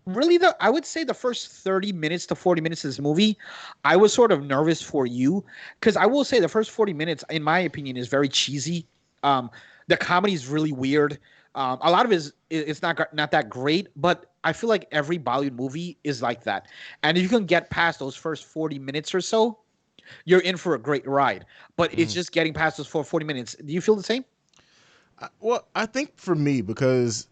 really, I would say the first 30 minutes to 40 minutes of this movie, I was sort of nervous for you because I will say the first 40 minutes, in my opinion, is very cheesy. Um, the comedy is really weird. A lot of it is it's not that great, but I feel like every Bollywood movie is like that. And if you can get past those first 40 minutes or so, you're in for a great ride. But it's Mhm. just getting past those 40 minutes. Do you feel the same? Well, I think for me, because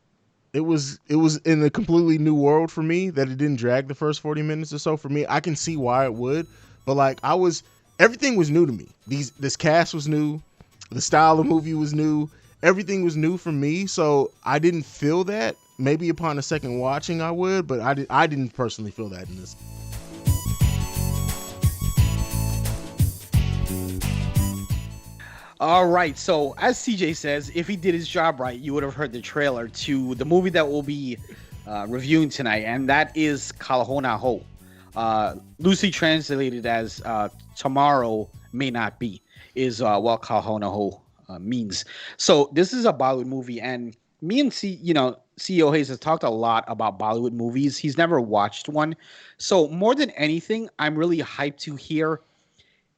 it was in a completely new world for me, that it didn't drag the first 40 minutes or so. For me, I can see why it would, but like everything was new to me. This cast was new, the style of movie was new, everything was new for me. So I didn't feel that. Maybe upon a second watching, I would, but I didn't personally feel that in this. All right. So, as CJ says, if he did his job right, you would have heard the trailer to the movie that we'll be reviewing tonight, and that is Kal Ho Naa HO, loosely translated as "Tomorrow May Not Be," is what Kal Ho Naa HO means. So, this is a Bollywood movie, and me and CEO Hayes has talked a lot about Bollywood movies. He's never watched one, so more than anything, I'm really hyped to hear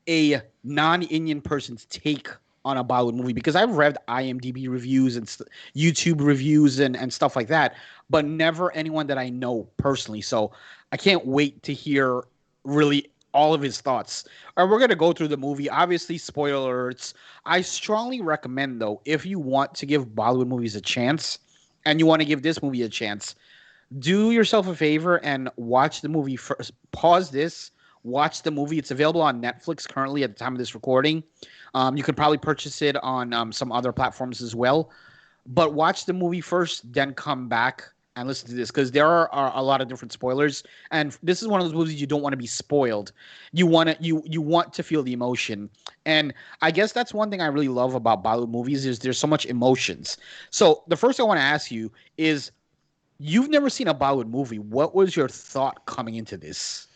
a non-Indian person's take on a Bollywood movie because I've read IMDb reviews and YouTube reviews and stuff like that, but never anyone that I know personally. So I can't wait to hear really all of his thoughts. All right, we're gonna go through the movie. Obviously, spoiler alerts. I strongly recommend though, if you want to give Bollywood movies a chance and you want to give this movie a chance, do yourself a favor and watch the movie first. Pause this, watch the movie. It's available on Netflix currently at the time of this recording. You could probably purchase it on some other platforms as well. But watch the movie first, then come back and listen to this because there are a lot of different spoilers. And this is one of those movies you don't want to be spoiled. You want to feel the emotion. And I guess that's one thing I really love about Bollywood movies is there's so much emotions. So the first thing I want to ask you is you've never seen a Bollywood movie. What was your thought coming into this?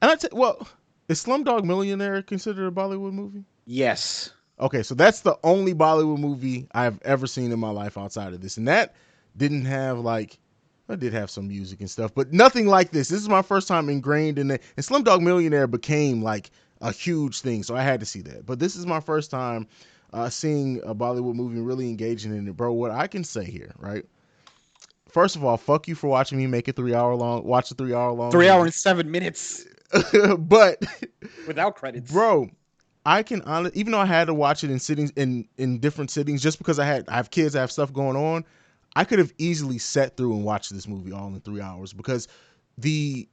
And well, is Slumdog Millionaire considered a Bollywood movie? Yes. Okay, so that's the only Bollywood movie I've ever seen in my life outside of this, and that didn't have like, I did have some music and stuff, but nothing like this. This is my first time ingrained in it, and Slumdog Millionaire became like a huge thing, so I had to see that. But this is my first time seeing a Bollywood movie and really engaging in it, bro. What I can say here, right? First of all, fuck you for watching me make a 3 hour long, watch a 3 hour long 3 hour movie. and 7 minutes But without credits. bro, I can honestly, even though I had to watch it in sittings in different sittings, just because I have kids, I have stuff going on. I could have easily sat through and watched this movie all in 3 hours because the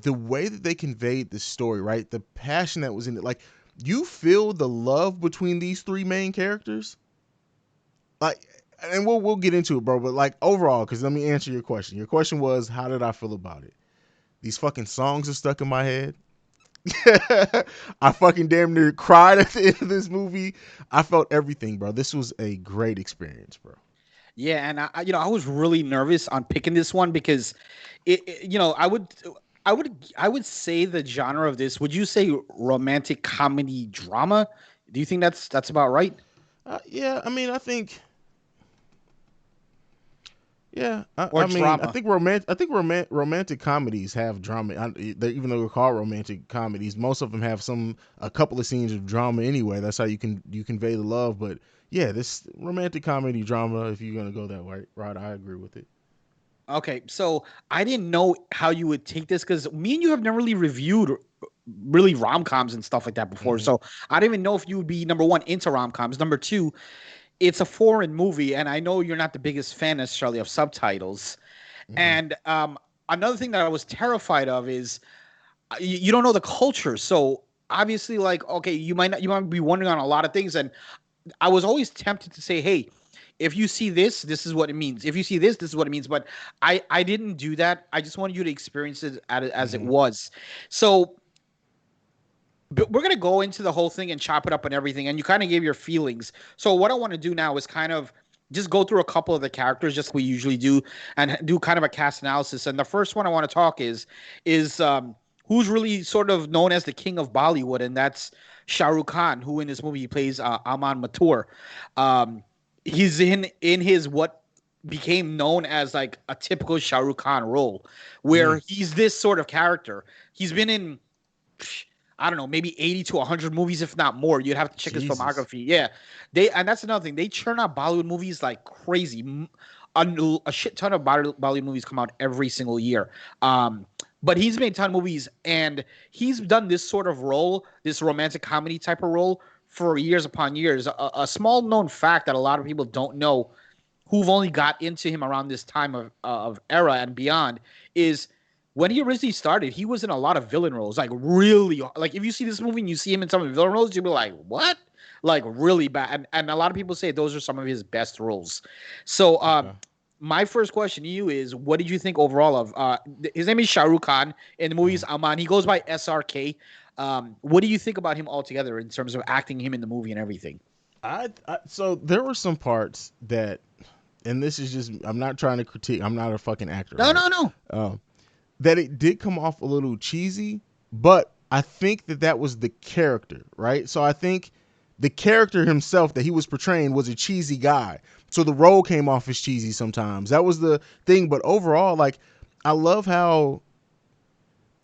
the way that they conveyed the story, right, the passion that was in it, like you feel the love between these three main characters, like, and we'll get into it, bro. But like overall, because let me answer your question. Your question was, how did I feel about it? These fucking songs are stuck in my head. I fucking damn near cried at the end of this movie. I felt everything, bro. This was a great experience, bro. Yeah, and I was really nervous on picking this one because I would say the genre of this. Would you say romantic comedy drama? Do you think that's about right? Yeah, I mean, I think, yeah, Or I mean, drama? I think romantic comedies have drama. Even though they're called romantic comedies, most of them have a couple of scenes of drama anyway. That's how you convey the love. But yeah, this romantic comedy drama, if you're gonna go that way, right, I agree with it. Okay, so I didn't know how you would take this because me and you have never really reviewed really rom coms and stuff like that before. Hmm. So I didn't even know if you would be number one into rom coms. Number two, it's a foreign movie, and I know you're not the biggest fan necessarily of subtitles. Hmm. And another thing that I was terrified of is you don't know the culture, so obviously, like, okay, you might be wondering on a lot of things, and I was always tempted to say, hey, if you see this, this is what it means. If you see this, this is what it means. But I didn't do that. I just wanted you to experience it as it Hmm. was. So but we're gonna go into the whole thing and chop it up and everything. And you kind of gave your feelings. So what I want to do now is kind of just go through a couple of the characters, just like we usually do, and do kind of a cast analysis. And the first one I want to talk is who's really sort of known as the king of Bollywood, and that's Shah Rukh Khan, who in this movie he plays Aman Mathur. Um, he's in his what became known as like a typical Shah Rukh Khan role, where he's this sort of character. He's been in, I don't know, maybe 80 to 100 movies, if not more. You'd have to check his Jesus. filmography. Yeah, and that's another thing. They churn out Bollywood movies like crazy. A shit ton of Bollywood movies come out every single year. But he's made a ton of movies, and he's done this sort of role, this romantic comedy type of role, for years upon years. A small known fact that a lot of people don't know, who've only got into him around this time of era and beyond, is when he originally started, he was in a lot of villain roles, like really, like if you see this movie and you see him in some of the villain roles, you'll be like, what? Like really bad. And a lot of people say those are some of his best roles. So, Okay. my first question to you is, what did you think overall of, his name is Shah Rukh Khan in the movies Mhm. Aman. He goes by SRK. What do you think about him altogether in terms of acting him in the movie and everything? So there were some parts that, and this is just, I'm not trying to critique. I'm not a fucking actor, No, right? no, no. Um, that it did come off a little cheesy, but I think that that was the character, right? So I think the character himself that he was portraying was a cheesy guy. So the role came off as cheesy sometimes. That was the thing. But overall, like, I love how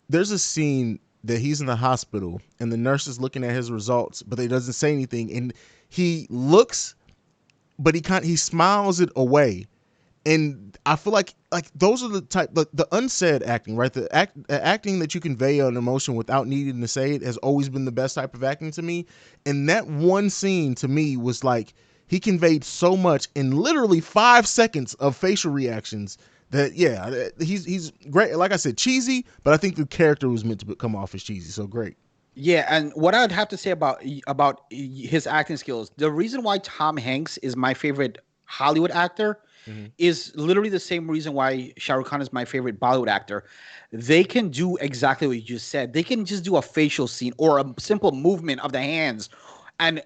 there's a scene that he's in the hospital and the nurse is looking at his results, but he doesn't say anything. And he looks, but he smiles it away, and I feel like those are the type, the unsaid acting, right? The acting that you convey an emotion without needing to say it has always been the best type of acting to me. And that one scene to me was like he conveyed so much in literally 5 seconds of facial reactions that yeah, he's great. Like I said, cheesy, but I think the character was meant to come off as cheesy. So great. Yeah, and what I'd have to say about his acting skills, the reason why Tom Hanks is my favorite Hollywood actor Mm-hmm. is literally the same reason why Shah Rukh Khan is my favorite Bollywood actor. They can do exactly what you just said. They can just do a facial scene or a simple movement of the hands and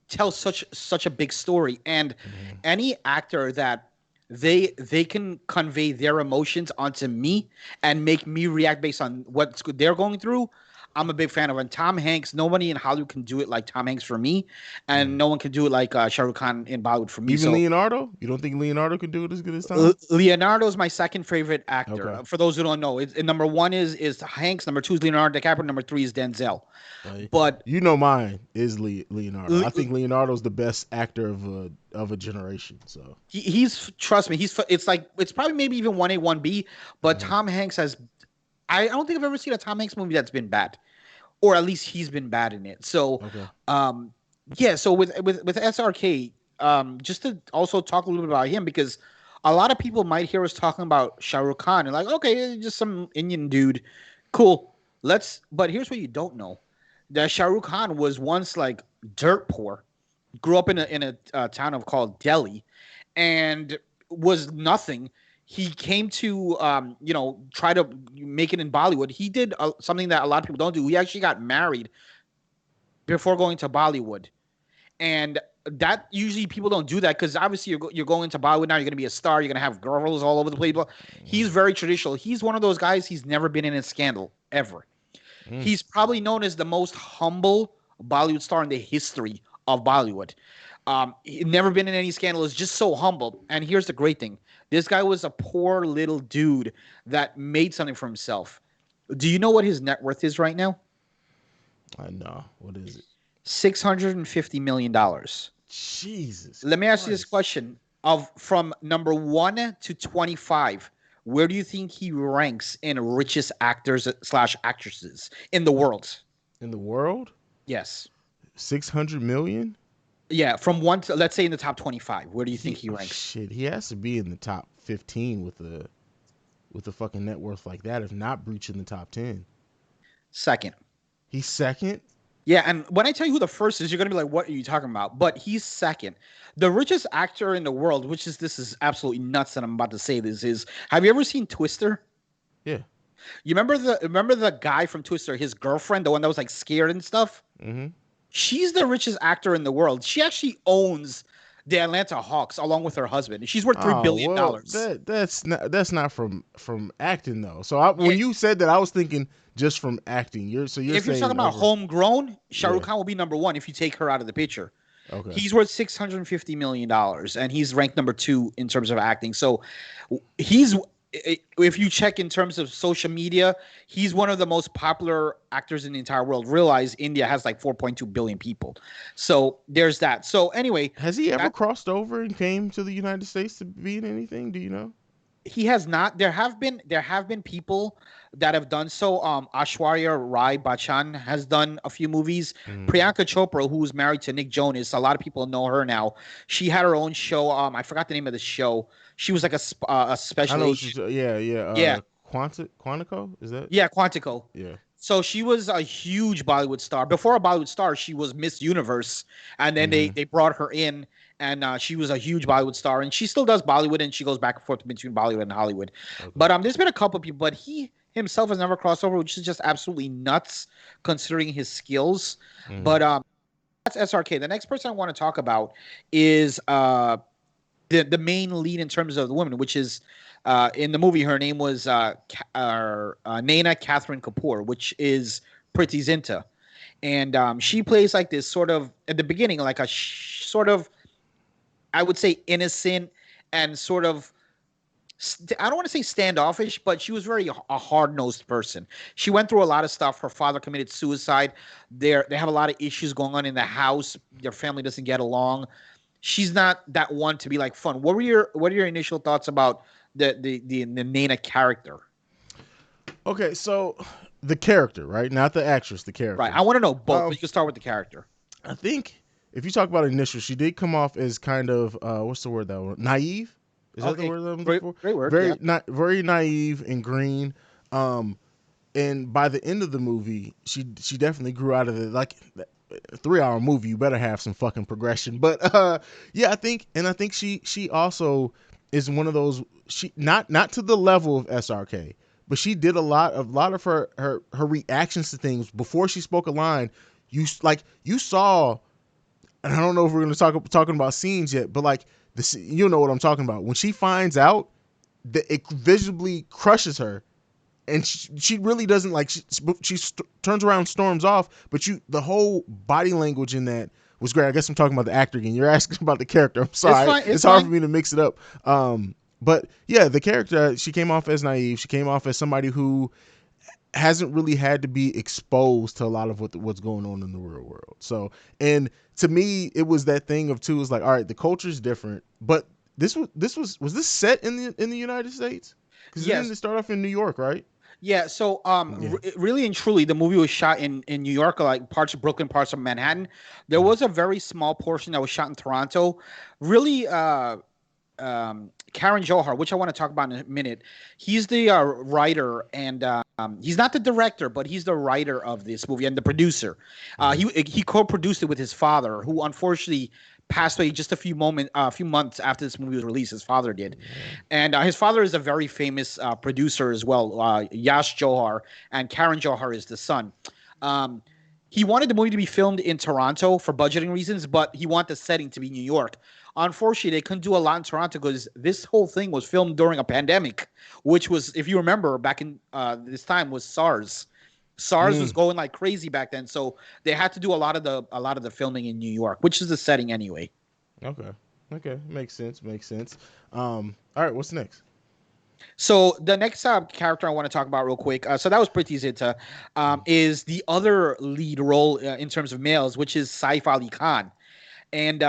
tell such a big story. And Mm-hmm. any actor that they can convey their emotions onto me and make me react based on what they're going through, I'm a big fan of. And Tom Hanks, nobody in Hollywood can do it like Tom Hanks for me, Mm-hmm. and no one can do it like Shah Rukh Khan in Bollywood for me. Even So Leonardo, you don't think Leonardo could do it as good as Tom? Leonardo is my second favorite actor. Okay. For those who don't know, number one is Hanks, number two is Leonardo DiCaprio, number three is Denzel. Uh, But you know mine is Leonardo. I Le- think Leonardo's the best actor of a generation. So he's trust me, it's like it's probably maybe even 1A 1B. But mhm. Tom Hanks has, I don't think I've ever seen a Tom Hanks movie that's been bad, or at least he's been bad in it. So, Okay. um, yeah. So with SRK, just to also talk a little bit about him, because a lot of people might hear us talking about Shah Rukh Khan and like, okay, just some Indian dude, cool. But here's what you don't know: that Shah Rukh Khan was once like dirt poor, grew up in a town of called Delhi, and was nothing. He came to try to make it in Bollywood. He did something that a lot of people don't do. He actually got married before going to Bollywood, and that usually people don't do that because obviously you're going to Bollywood now. You're going to be a star. You're going to have girls all over the place. He's very traditional. He's one of those guys. He's never been in a scandal ever. Mm. He's probably known as the most humble Bollywood star in the history of Bollywood. He never been in any scandal. Is just so humble. And here's the great thing: this guy was a poor little dude that made something for himself. Do you know what his net worth is right now? I know. What is it? $650 million. Jesus Let me ask you this Christ. question: of from number 1 to 25, where do you think he ranks in richest actors slash actresses in the world? In the world, Yes. 600 million. Yeah, from one to, let's say, in the top 25, where do you think He he ranks? shit. He has to be in the top 15 with a fucking net worth like that, if not breaching the top 10. Second. He's second. Yeah, and when I tell you who the first is, you're gonna be like, "What are you talking about?" But he's second. The richest actor in the world, which is this is absolutely nuts that I'm about to say this is. Have you ever seen Twister? Yeah. You remember the guy from Twister, his girlfriend, the one that was like scared and stuff? Mm-hmm. She's the richest actor in the world. She actually owns the Atlanta Hawks along with her husband. She's worth $3 Oh billion. well, dollars. that's not from acting though. So Yeah, when you said that, I was thinking just from acting. You're if you're talking saying about over. homegrown, Shah Rukh Yeah. Khan will be number one if you take her out of the picture. Okay. He's worth $650 million, and he's ranked number 2 in terms of acting. So he's if you check in terms of social media, he's one of the most popular actors in the entire world. Realize India has like 4.2 billion people. So there's that. So anyway, Has he ever that crossed over and came to the United States to be in anything? Do you know? he has not. There have been people that have done so. Ashwarya Rai Bachchan has done a few movies. Mm. Priyanka Chopra, who's married to Nick Jonas, a lot of people know her now. She had her own show. I forgot the name of the show. She was like a I special know what she's. agent. Yeah, yeah. Yeah, Quantico is that? yeah, Quantico. Yeah. So she was a huge Bollywood star. Before a Bollywood star, she was Miss Universe, and then they Mm-hmm. they brought her in, and she was a huge Bollywood star. And she still does Bollywood, and she goes back and forth between Bollywood and Hollywood. Okay. But there's been a couple of people, but he himself has never crossed over, which is just absolutely nuts considering his skills. Mm-hmm. But that's SRK. The next person I want to talk about is the main lead in terms of the woman, which is in the movie. Her name was Naina Catherine Kapoor, which is Priti Zinta, and she plays like this sort of at the beginning, like a sort of, I would say, innocent and sort of. I don't want to say standoffish, but she was very a hard nosed person. She went through a lot of stuff. Her father committed suicide. They have a lot of issues going on in the house. Their family doesn't get along. She's not that one to be like fun. What are your initial thoughts about the Naina character? Okay, so the character, right? Not the actress, the Right. character. I want to know both, but Um, you can start with the character. I think if you talk about initial, she did come off as kind of what's the word that word? Naive? Is that the Okay. word that I'm looking Great for? great word. Yeah. Very not very naive and green. Um, and by the end of the movie, she definitely grew out of it. Like a 3 hour movie, you better have some fucking progression. But yeah, I think she also is one of those. She not to the level of SRK, but she did a lot of her reactions to things before she spoke a line. You saw, and I don't know if we're gonna talking about scenes yet, but like you know what I'm talking about. When she finds out that it visibly crushes her, and she really doesn't like turns around, storms off, but the whole body language in that was great. I guess I'm talking about the actor again. You're asking about the character. I'm It's sorry, fine. it's It's hard for fine. me to mix it up. But yeah, the character, she came off as naive. She came off as somebody who hasn't really had to be exposed to a lot of what's going on in the real world. So, and to me, it was that thing of too, is like, all right, the culture is different, but was this set in the United States? Because it Yes. didn't start off in New York, right? Yeah, so Yeah. really and truly, the movie was shot in New York, like parts of Brooklyn, parts of Manhattan. There Mm. was a very small portion that was shot in Toronto. Really, Karan Johar, which I want to talk about in a minute. He's the writer, and he's not the director, but he's the writer of this movie and the producer. Mm-hmm. He co-produced it with his father, who unfortunately passed away just a few months after this movie was released. His father did, Yeah. and his father is a very famous producer as well, Yash Johar, and Karan Johar is the son. Um, he wanted the movie to be filmed in Toronto for budgeting reasons, but he wanted the setting to be New York. Unfortunately, they couldn't do a lot in Toronto because this whole thing was filmed during a pandemic, which was, if you remember, back in this time was SARS. SARS was Mm. going like crazy back then, so they had to do a lot of the filming in New York, which is the setting anyway. Okay. Okay. Makes sense. Makes sense. All right. What's next? So the next character I want to talk about real quick. So that was Priti Zinta. Is the other lead role in terms of males, which is Saif Ali Khan. And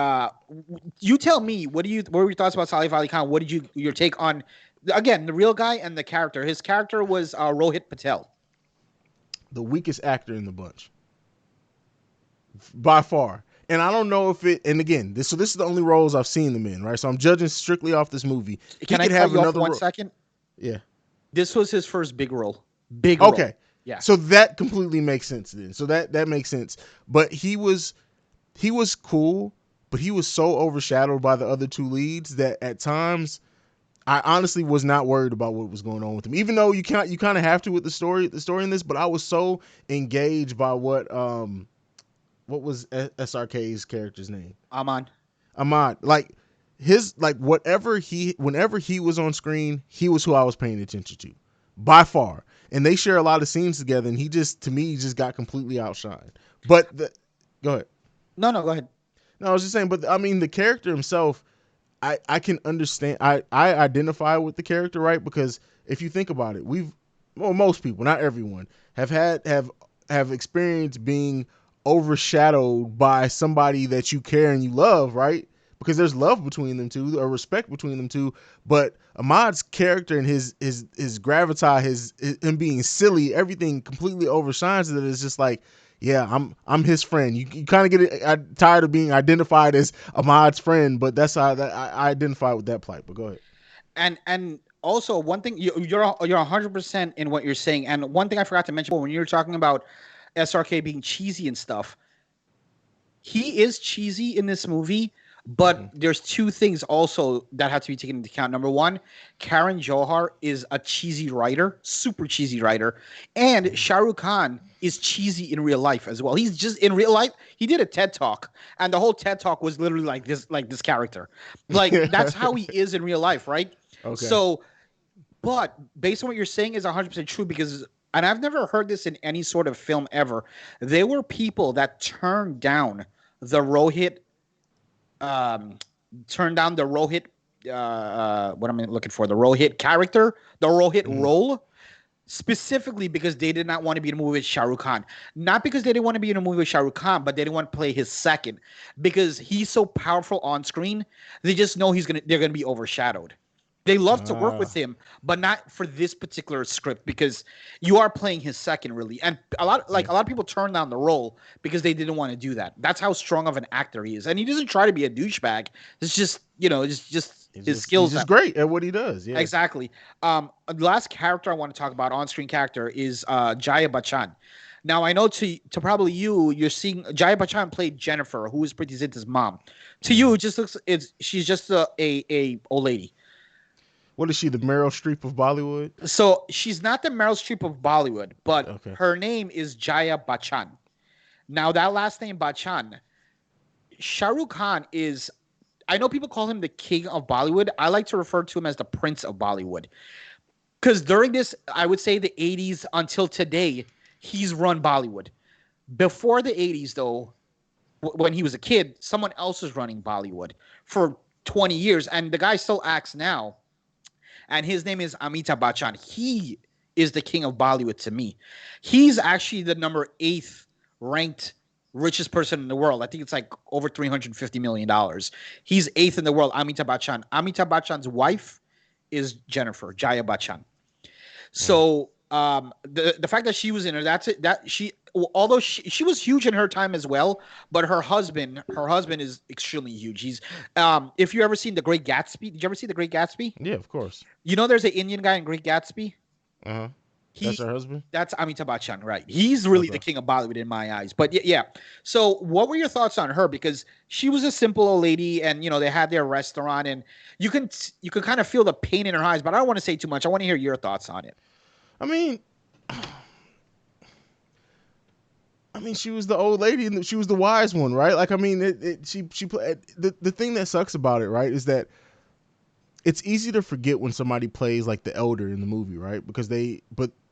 you tell me, what were your thoughts about Saif Ali Khan? What did your take on, again, the real guy and the character? His character was Rohit Patel. The weakest actor in the bunch, by far. And I don't know if it. And again, this is the only roles I've seen them in, right? So I'm judging strictly off this movie. He Can I could cut have you off for another one role. second? Yeah. This was his first big role. Big role. Okay. Yeah. So that completely makes sense then. So that makes sense. But he was cool, but he was so overshadowed by the other two leads that at times I honestly was not worried about what was going on with him. Even though you kind of have to with the story in this, but I was so engaged by what was SRK's character's name? Aman. Ahmad. Like his like whenever he was on screen, he was who I was paying attention to. By far. And they share a lot of scenes together, and he just got completely outshined. But go ahead. No, no, go ahead. No, I was just saying, but I mean, the character himself, I can understand. I identify with the character, right? Because if you think about it, most people, not everyone, have experienced being overshadowed by somebody that you care and you love, right? Because there's love between them two, or respect between them two. But Ahmad's character and his gravitas, his him being silly, everything completely overshines it. It's just like, yeah, I'm his friend. You kind of get tired of being identified as Ahmad's friend, but that's how I identify with that plight. But go ahead. And also one thing, you're 100% in what you're saying. And one thing I forgot to mention when you were talking about SRK being cheesy and stuff, he is cheesy in this movie, but there's two things also that have to be taken into account. Number one, Karan Johar is a cheesy writer, super cheesy writer, and Shah Rukh Khan is cheesy in real life as well. He's just in real life. He did a TED talk, and the whole TED talk was literally like this character. Like that's how he is in real life, right? Okay. So, but based on what you're saying is 100% true because, and I've never heard this in any sort of film ever. There were people that the Rohit, um, turned down the Rohit, what am I looking for? The Rohit character, the Rohit Mhm. role, specifically because they did not want to be in a movie with Shah Rukh Khan. Not because they didn't want to be in a movie with Shah Rukh Khan, but they didn't want to play his second because he's so powerful on screen. They just know they're gonna be overshadowed. They love to work with Ah. him, but not for this particular script because you are playing his second really. And Yeah. a lot of people turn down the role because they didn't want to do that. That's how strong of an actor he is. And he doesn't try to be a douchebag. It's just, it's just his He's skills just that great at what he does. Yeah. exactly. The last character I want to talk about, on-screen character, is Jaya Bachchan. Now I know to probably you're seeing Jaya Bachchan played Jennifer, who is Preeti Zinta's mom. To you, Mhm. it just looks she's just a old lady. What is she? The Meryl Streep of Bollywood? So she's not the Meryl Streep of Bollywood, but Okay. her name is Jaya Bachchan. Now that last name Bachchan, Shah Rukh Khan is. I know people call him the king of Bollywood. I like to refer to him as the prince of Bollywood because during this, I would say the 80s until today, he's run Bollywood. Before the 80s, though, when he was a kid, someone else was running Bollywood for 20 years, and the guy still acts now. And his name is Amitabh Bachchan. He is the king of Bollywood to me. He's actually the number eighth ranked richest person in the world. I think it's like over $350 million. He's eighth in the world. Amitabh Bachchan. Amitabh Bachchan's wife is Jennifer Jaya Bachchan. Mm. So the fact that she was in her, that's it. That she, although she was huge in her time as well, but her husband is extremely huge. He's if you ever seen The Great Gatsby, did you ever see The Great Gatsby? Yeah, of course. There's an Indian guy in Great Gatsby. Uh huh. That's her He husband. that's Amitabh Bachchan, right? He's really the Okay. king of Bollywood in my eyes. But yeah. So what were your thoughts on her? Because she was a simple old lady, and they had their restaurant, and you can kind of feel the pain in her eyes. But I don't want to say too much. I want to hear your thoughts on it. I mean, she was the old lady and she was the wise one, right? Like, I mean, she played the thing that sucks about it, right, is that it's easy to forget when somebody plays like the elder in the movie, right? But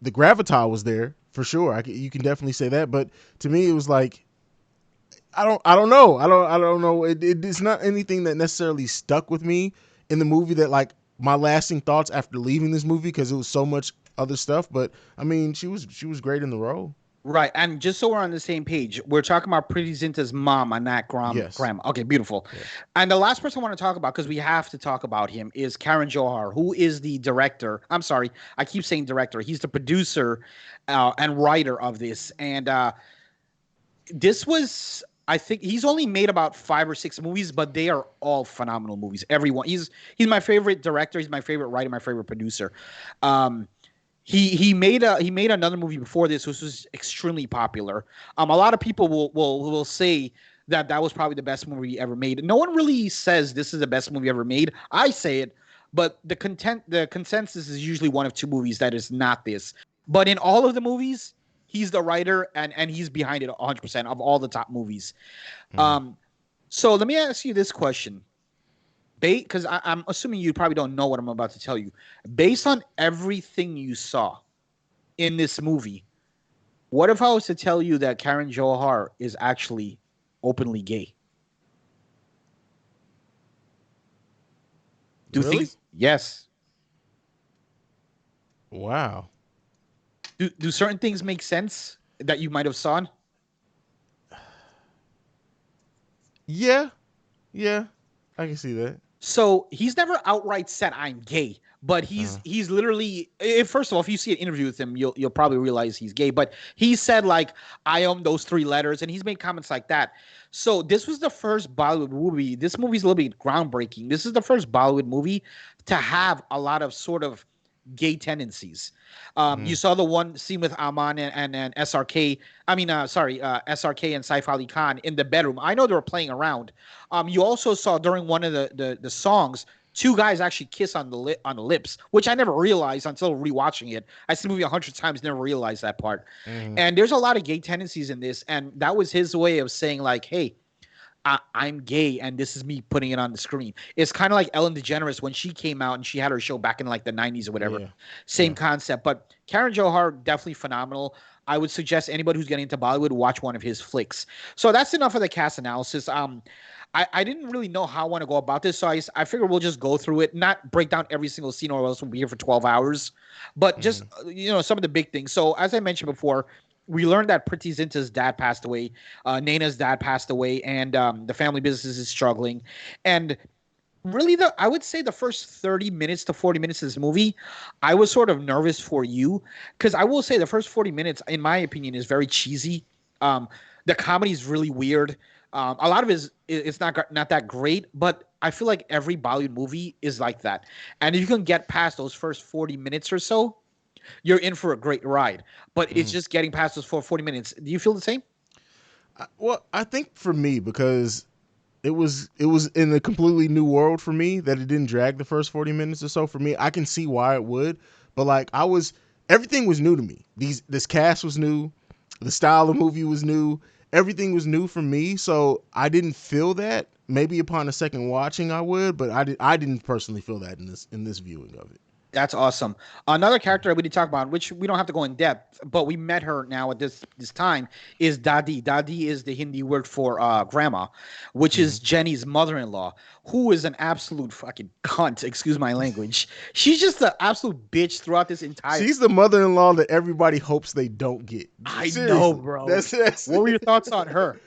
the gravitas was there for sure. You can definitely say that. But to me, it was like, I don't know. I don't know. It's not anything that necessarily stuck with me in the movie that like my lasting thoughts after leaving this movie because it was so much other stuff. But I mean, she was great in the role. Right. And just so we're on the same page, we're talking about Pretty Zinta's mom, Anat Yes. Graham. Okay, beautiful. Yeah. And the last person I want to talk about, because we have to talk about him, is Karan Johar, who is the director. I'm sorry, I keep saying director. He's the producer and writer of this. And this was, I think, he's only made about 5 or 6 movies, but they are all phenomenal movies. Everyone. He's my favorite director. He's my favorite writer. My favorite producer. Um, he made another movie before this, which was extremely popular. A lot of people will say that was probably the best movie ever made. No one really says this is the best movie ever made. I say it, but the consensus is usually one of two movies that is not this. But in all of the movies, he's the writer and he's behind it 100% of all the top movies. Mhm. Um, so let me ask you this question because I'm assuming you probably don't know what I'm about to tell you. Based on everything you saw in this movie, what if I was to tell you that Karen Johar is actually openly gay? Do Really? things? Yes. Wow. Do certain things make sense that you might have saw? Yeah. Yeah. I can see that. So he's never outright said I'm gay, but Uh, he's literally. If, first of all, if you see an interview with him, you'll probably realize he's gay. But he said like I own those three letters, and he's made comments like that. So this was the first Bollywood movie. This movie's a little bit groundbreaking. This is the first Bollywood movie to have a lot of sort of gay tendencies. You mm, saw the one scene with Aman and SRK. I mean, sorry, SRK and Saif Ali Khan in the bedroom. I know they were playing around. You also saw during one of the songs, two guys actually kiss on the lips, which I never realized until rewatching it. I seen the movie 100 times, never realized that part. mm, And there's a lot of gay tendencies in this, and that was his way of saying like, "Hey, I'm gay, and this is me putting it on the screen." It's kind of like Ellen DeGeneres when she came out and she had her show back in like the 90s or whatever. yeah. Same Yeah. concept. But Karan Johar, definitely phenomenal. I would suggest anybody who's getting into Bollywood watch one of his flicks. So that's enough of the cast analysis. I didn't really know how I want to go about this, so I figure we'll just go through it, not break down every single scene, or else we'll be here for 12 hours. But just Mm, some of the big things. So as I mentioned before, we learned that Priti Zinta's dad passed away, Naina's dad passed away, and the family business is struggling. And really, I would say the first 30 minutes to 40 minutes of this movie, I was sort of nervous for you because I will say the first 40 minutes, in my opinion, is very cheesy. Um, the comedy is really weird. A lot of it is it's not that great, but I feel like every Bollywood movie is like that. And if you can get past those first 40 minutes or so, you're in for a great ride. But it's mm. just getting past those 40 minutes. Do you feel the same? Well, I think for me, because it was in a completely new world for me, that it didn't drag the first 40 minutes or so for me. I can see why it would, but like everything was new to me. This cast was new, the style of movie was new, everything was new for me, so I didn't feel that. Maybe upon a second watching I would, but I didn't personally feel that in this viewing of it. That's awesome. Another character we did talk about, which we don't have to go in depth, but we met her now at this time, is Dadi. Dadi is the Hindi word for grandma, which Mm-hmm. is Jenny's mother-in-law, who is an absolute fucking cunt. Excuse my language. She's just an absolute bitch throughout this entire. She's the mother-in-law that everybody hopes they don't get. I know, Seriously, bro. that's What were your thoughts on her?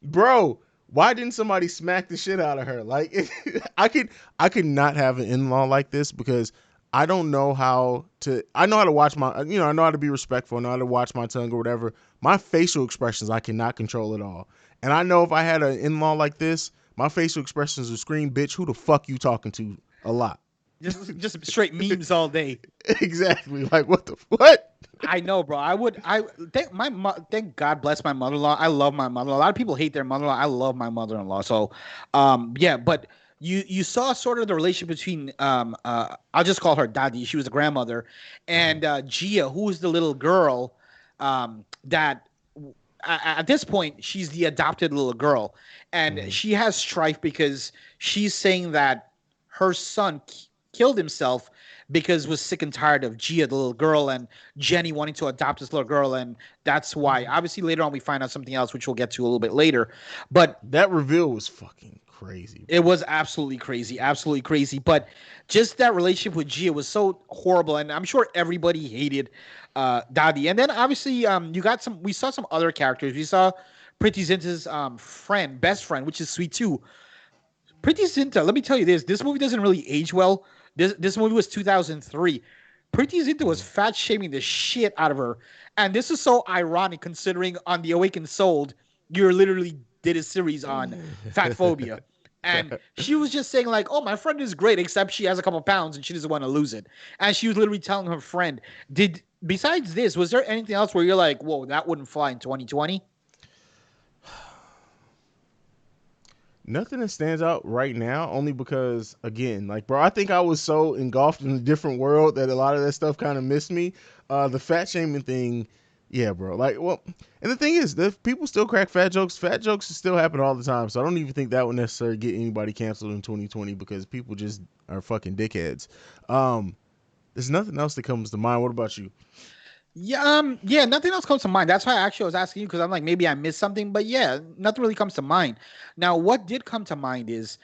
bro. Why didn't somebody smack the shit out of her? Like, I could not have an in-law like this because I don't know how to. I know how to watch my, I know how to be respectful. I know how to watch my tongue or whatever. My facial expressions I cannot control at all. And I know if I had an in-law like this, my facial expressions would scream, "Bitch, who the fuck you talking to?" A lot. Just straight memes all day. Exactly. Like what? I know, bro. I thank God bless my mother-in-law. I love my mother-in-law. A lot of people hate their mother-in-law. I love my mother-in-law. So, yeah, but you saw sort of the relationship between I'll just call her Dadi. She was the grandmother, and Gia, who was the little girl, that at this point she's the adopted little girl, and Mm-hmm. she has strife because she's saying that her son killed himself because was sick and tired of Gia, the little girl, and Jenny wanting to adopt this little girl, and that's why. Obviously, later on we find out something else, which we'll get to a little bit later. But That reveal was fucking crazy, it bro. was absolutely crazy, absolutely crazy. But just that relationship with Gia was so horrible, and I'm sure everybody hated Dadi. And then obviously, you got some. We saw some other characters. We saw Priti Zinta's friend, best friend, which is sweet too. Priti Zinta, let me tell you this. This movie doesn't really age well. This movie was 2003. Priti Zinta was Mm. fat shaming the shit out of her. And this is so ironic considering on The Awakened Soul, you literally did a series on fat phobia. And she was just saying, like, oh, my friend is great, except she has a couple pounds and she doesn't want to lose it. And she was literally telling her friend, besides this, was there anything else where you're like, whoa, that wouldn't fly in 2020? Nothing that stands out right now, only because, again, like, bro, I think I was so engulfed in a different world that a lot of that stuff kind of missed me. The fat shaming thing, yeah, bro. Like, well, and the thing is, the people still crack fat jokes. Fat jokes still happen all the time. So I don't even think that would necessarily get anybody canceled in 2020 because people just are fucking dickheads. There's nothing else that comes to mind. What about you? Yeah, yeah, nothing else comes to mind. That's why actually I was asking you because I'm like maybe I missed something, but yeah, nothing really comes to mind. Now, what did come to mind is,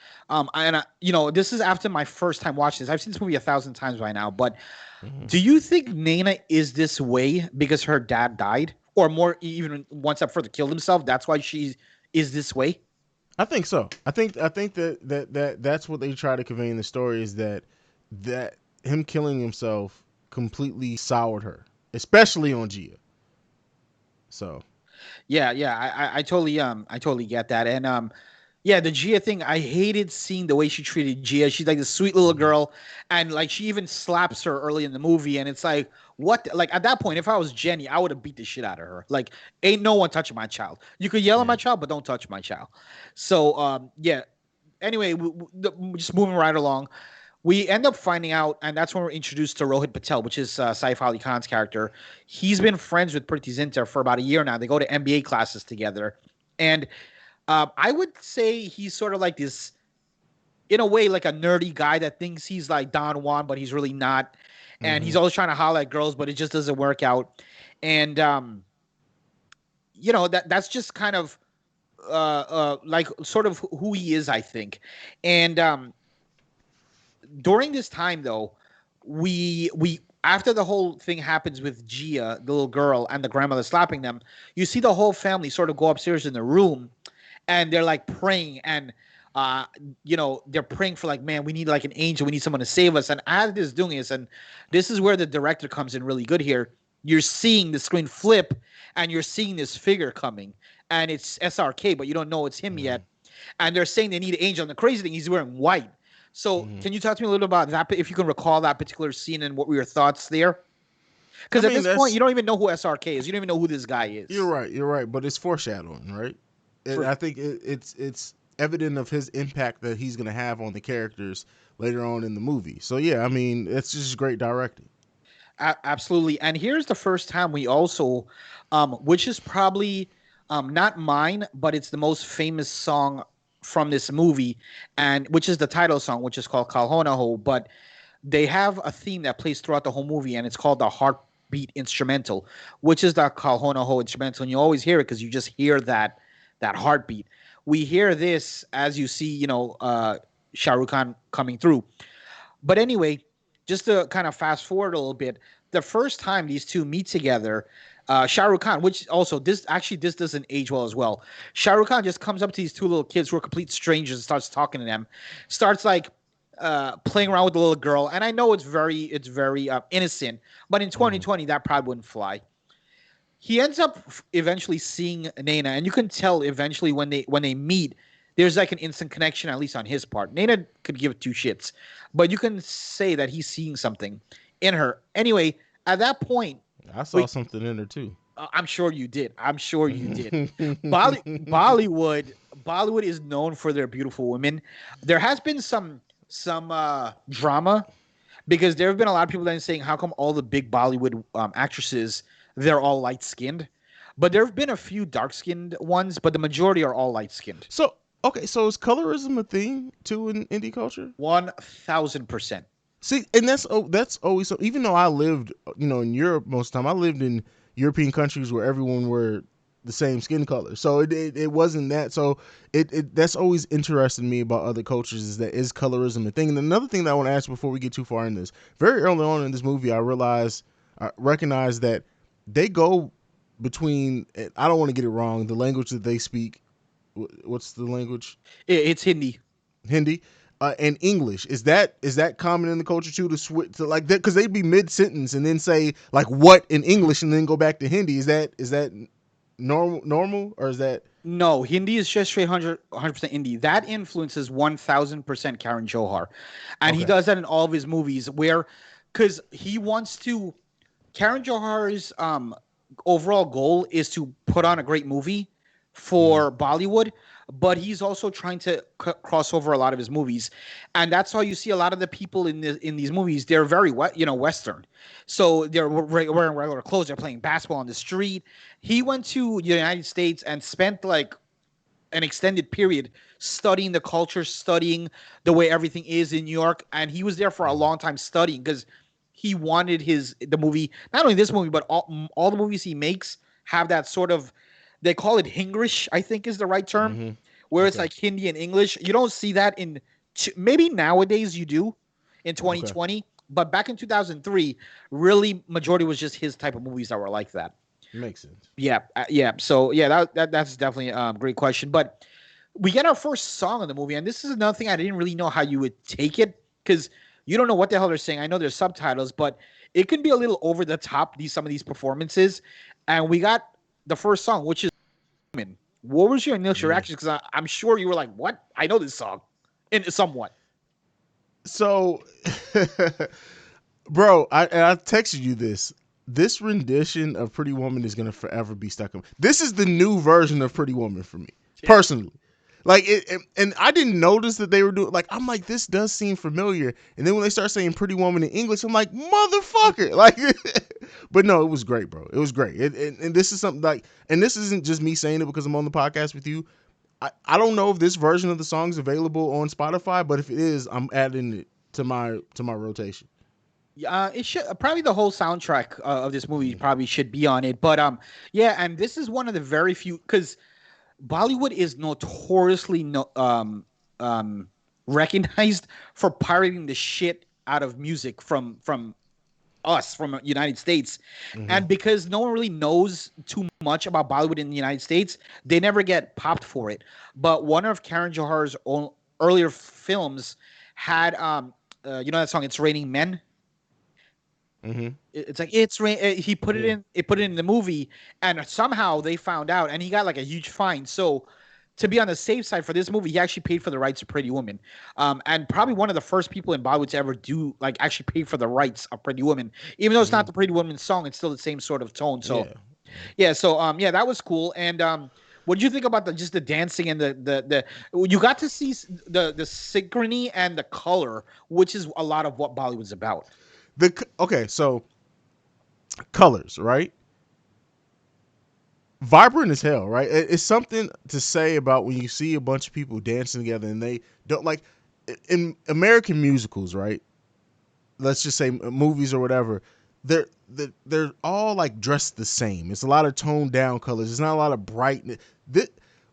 this is after my first time watching this. I've seen this movie 1,000 times by now, but Hmm. do you think Naina is this way because her dad died, or more even one step further, killed himself? That's why she is this way. I think so. I think that's what they try to convey in the story is that him killing himself completely soured her, especially on Gia. So Yeah, yeah, I totally get that, and yeah, the Gia thing, I hated seeing the way she treated Gia. She's like this sweet little mhm. girl, and like she even slaps her early in the movie, and it's like, what? Like at that point, if I was Jenny, I would have beat the shit out of her. Like, ain't no one touching my child. You could yell at Yeah. my child, but don't touch my child. So, yeah. Anyway, just moving right along, we end up finding out, and that's when we're introduced to Rohit Patel, which is Saif Ali Khan's character. He's been friends with Priti Zinta for about a year now. They go to MBA classes together, and I would say he's sort of like this, in a way, like a nerdy guy that thinks he's like Don Juan, but he's really not. And he's Hmm. always trying to holler at girls, but it just doesn't work out. And that's just kind of like sort of who he is, I think. And during this time, though, we after the whole thing happens with Gia, the little girl, and the grandmother slapping them, you see the whole family sort of go upstairs in the room and they're like praying and uh they're praying for like, man, we need like an angel, we need someone to save us. And as this doing this, and this is where the director comes in really good here, you're seeing the screen flip and you're seeing this figure coming, and it's SRK, but you don't know it's him Hmm. yet. And they're saying they need an angel, and the crazy thing, he's wearing white. So Hmm. can you talk to me a little about that, if you can recall that particular scene and what were your thoughts there? I Because at mean, this point you that's don't even know who SRK is, you don't even know who this guy you're is. right. You're right. But it's foreshadowing, right? And For I think it's evident of his impact that he's gonna have on the characters later on in the movie. So yeah, I mean, it's just great directing. Absolutely. And here's the first time we also, which is probably not mine, but it's the most famous song from this movie, and which is the title song, which is called Kal Ho Naa HO. But they have a theme that plays throughout the whole movie, and it's called the Heartbeat Instrumental, which is the Kal Ho Naa HO instrumental. And you always hear it because you just hear that heartbeat. We hear this as you see, Shah Rukh Khan coming through. But anyway, just to kind of fast forward a little bit, the first time these two meet together, Shah Rukh Khan, which also this doesn't age well as well. Shah Rukh Khan just comes up to these two little kids who are complete strangers and starts talking to them, starts like playing around with the little girl. And I know it's very innocent, but in Hmm. 2020 that probably wouldn't fly. He ends up eventually seeing Naina, and you can tell eventually when they meet, there's like an instant connection, at least on his part. Naina could give two shits, but you can say that he's seeing something in her. Anyway, at that point, I saw we something in there too. I'm sure you did. I'm sure you did. Bollywood is known for their beautiful women. There has been some drama because there have been a lot of people that are saying, how come all the big Bollywood actresses, they're all light skinned, but there have been a few dark skinned ones, but the majority are all light skinned. So okay, so is colorism a thing too in indie culture? 1,000%. See, and that's always so. Even though I lived, in Europe most of the time, I lived in European countries where everyone were the same skin color. So it wasn't that. So it that's always interested me about other cultures is that is colorism a thing. And another thing that I want to ask before we get too far in this, very early on in this movie, I recognized that they go between. I don't want to get it wrong. The language that they speak. What's the language? It's Hindi. Hindi, and English. Is that common in the culture too to switch to like that because they'd be mid sentence and then say like what in English and then go back to Hindi. Is that normal or is that No, Hindi is just straight 100% Hindi. That influences 1,000% Karan Johar. And he okay? does that in all of his movies where, because he wants to, Karan Johar's overall goal is to put on a great movie Hmm. for Bollywood, but he's also trying to cross over a lot of his movies, and that's why you see a lot of the people in these movies. They're very Western, so they're wearing regular clothes. They're playing basketball on the street. He went to the United States and spent like an extended period studying the culture, studying the way everything is in New York, and he was there for a long time studying because he wanted the movie, not only this movie, but all the movies he makes have that sort of, they call it Hinglish, I think is the right term, Mm-hmm. where it's Okay. like Hindi and English. You don't see that in maybe nowadays you do in Okay. 2020, but back in 2003, really majority was just his type of movies that were like that. Makes sense. Yeah, yeah. So yeah, that's definitely a great question. But we get our first song in the movie, and this is another thing I didn't really know how you would take it because you don't know what the hell they're saying. I know there's subtitles, but it can be a little over the top. Some of these performances, and we got the first song, which is "Woman." What was your initial Mm. reaction? Because I'm sure you were like, "What? I know this song," in somewhat. So, bro, I texted you this. This rendition of Pretty Woman is gonna forever be stuck in. This is the new version of Pretty Woman for me, Yeah. personally. Like and I didn't notice that they were doing. Like I'm like, this does seem familiar. And then when they start saying Pretty Woman in English, I'm like, motherfucker. Like, but no, it was great, bro. It was great. And this is something like, and this isn't just me saying it because I'm on the podcast with you. I don't know if this version of the song is available on Spotify, but if it is, I'm adding it to my rotation. It should probably the whole soundtrack of this movie Mm-hmm. probably should be on it. But yeah, and this is one of the very few because Bollywood is notoriously um, recognized for pirating the shit out of music from us from the United States, Mm-hmm. and because no one really knows too much about Bollywood in the United States, they never get popped for it. But one of Karan Johar's own earlier films had you know that song "It's Raining Men." Mm-hmm. It's like it's rain. He put it Yeah. in. It put it in the movie, and somehow they found out, and he got like a huge fine. So, to be on the safe side for this movie, he actually paid for the rights of Pretty Woman, and probably one of the first people in Bollywood to ever do like actually pay for the rights of Pretty Woman. Even though it's Mm-hmm. not the Pretty Woman song, it's still the same sort of tone. So, Yeah. yeah. So, yeah, that was cool. And what did you think about the just the dancing and the you got to see the synchrony and the color, which is a lot of what Bollywood's about. Okay, so colors, right? Vibrant as hell, right? It's something to say about when you see a bunch of people dancing together and they don't like in American musicals, right? Let's just say movies or whatever. They're all like dressed the same. It's a lot of toned down colors. It's not a lot of brightness.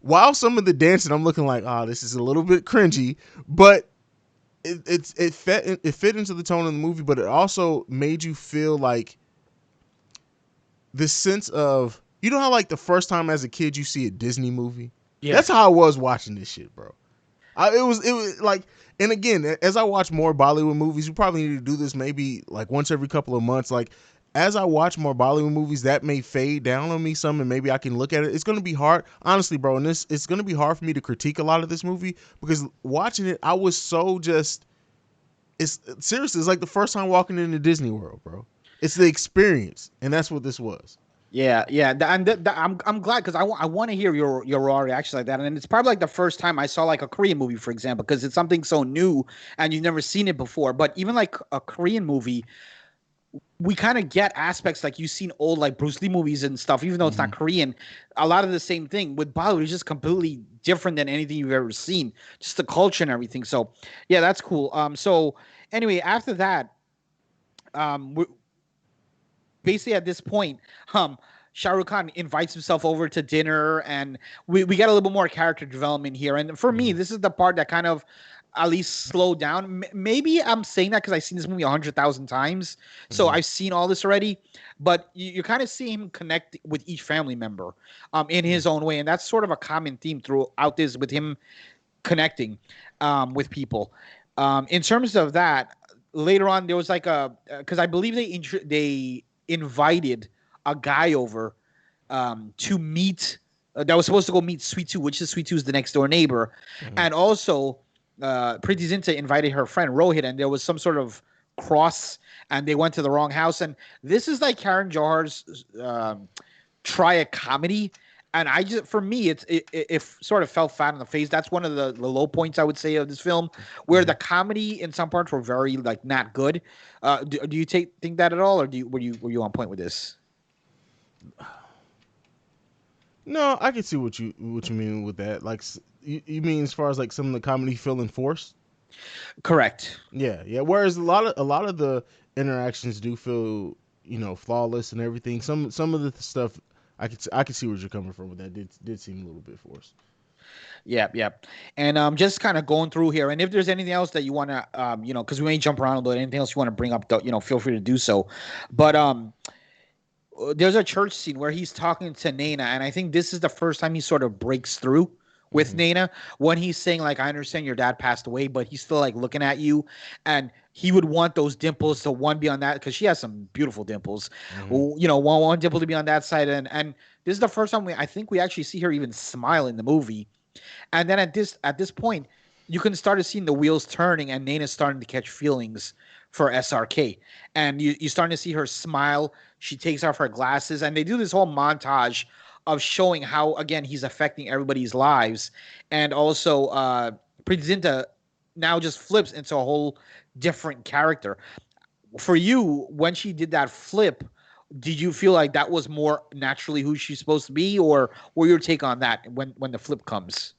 While some of the dancing, I'm looking like, this is a little bit cringy, but it fit into the tone of the movie, but it also made you feel like this sense of, you know how like the first time as a kid you see a Disney movie. Yeah. That's how I was watching this shit, bro. It was like, and again, as I watch more Bollywood movies, we probably need to do this maybe like once every couple of months. Like as I watch more Bollywood movies, that may fade down on me some, and maybe I can look at it. It's gonna be hard, honestly, bro. And it's gonna be hard for me to critique a lot of this movie because watching it, I was so just. It's seriously, it's like the first time walking into Disney World, bro. It's the experience, and that's what this was. Yeah, yeah, I'm glad because I want to hear your raw reaction like that, and it's probably like the first time I saw like a Korean movie, for example, because it's something so new and you've never seen it before. But even like a Korean movie, we kind of get aspects like you've seen old like Bruce Lee movies and stuff, even though it's Mm-hmm. not Korean. A lot of the same thing with Bollywood is just completely different than anything you've ever seen, just the culture and everything. So, yeah, that's cool. So anyway, after that, we basically at this point, Shah Rukh Khan invites himself over to dinner, and we get a little bit more character development here. And for me, Mm-hmm. this is the part that kind of at least slowed down. Maybe I'm saying that because I've seen this movie 100,000 times, so Mm-hmm. I've seen all this already. But you kind of see him connect with each family member, in his own way, and that's sort of a common theme throughout this with him connecting, with people. In terms of that, later on there was like a because I believe they invited a guy over to meet. That was supposed to go meet Sweet Two, which is Sweet Two's the next door neighbor, Mm-hmm. and also Preeti Zinta invited her friend Rohit, and there was some sort of cross, and they went to the wrong house. And this is like Karen Johar's try a comedy, and I just for me it sort of fell flat on the face. That's one of the low points I would say of this film, where Mm-hmm. the comedy in some parts were very like not good. Do you think that at all, or were you on point with this? No, I can see what you mean with that. Like, you mean as far as like some of the comedy feeling forced? Correct. Yeah, yeah. Whereas a lot of the interactions do feel, flawless and everything. Some of the stuff I could see where you're coming from, but that did seem a little bit forced. Yep, yep. And just kind of going through here, and if there's anything else that you want to, because we may jump around a little, anything else you want to bring up, feel free to do so. But there's a church scene where he's talking to Naina, and I think this is the first time he sort of breaks through with Mm-hmm. Naina when he's saying like, "I understand your dad passed away, but he's still like looking at you," and he would want those dimples to one be on that because she has some beautiful dimples, Mm-hmm. one dimple to be on that side, and this is the first time I think we actually see her even smile in the movie. And then at this point, you can start seeing the wheels turning, and Naina's starting to catch feelings for SRK, and you're starting to see her smile. She takes off her glasses, and they do this whole montage of showing how again he's affecting everybody's lives, and also Prezinta now just flips into a whole different character. For you, when she did that flip, did you feel like that was more naturally who she's supposed to be, or what your take on that when the flip comes?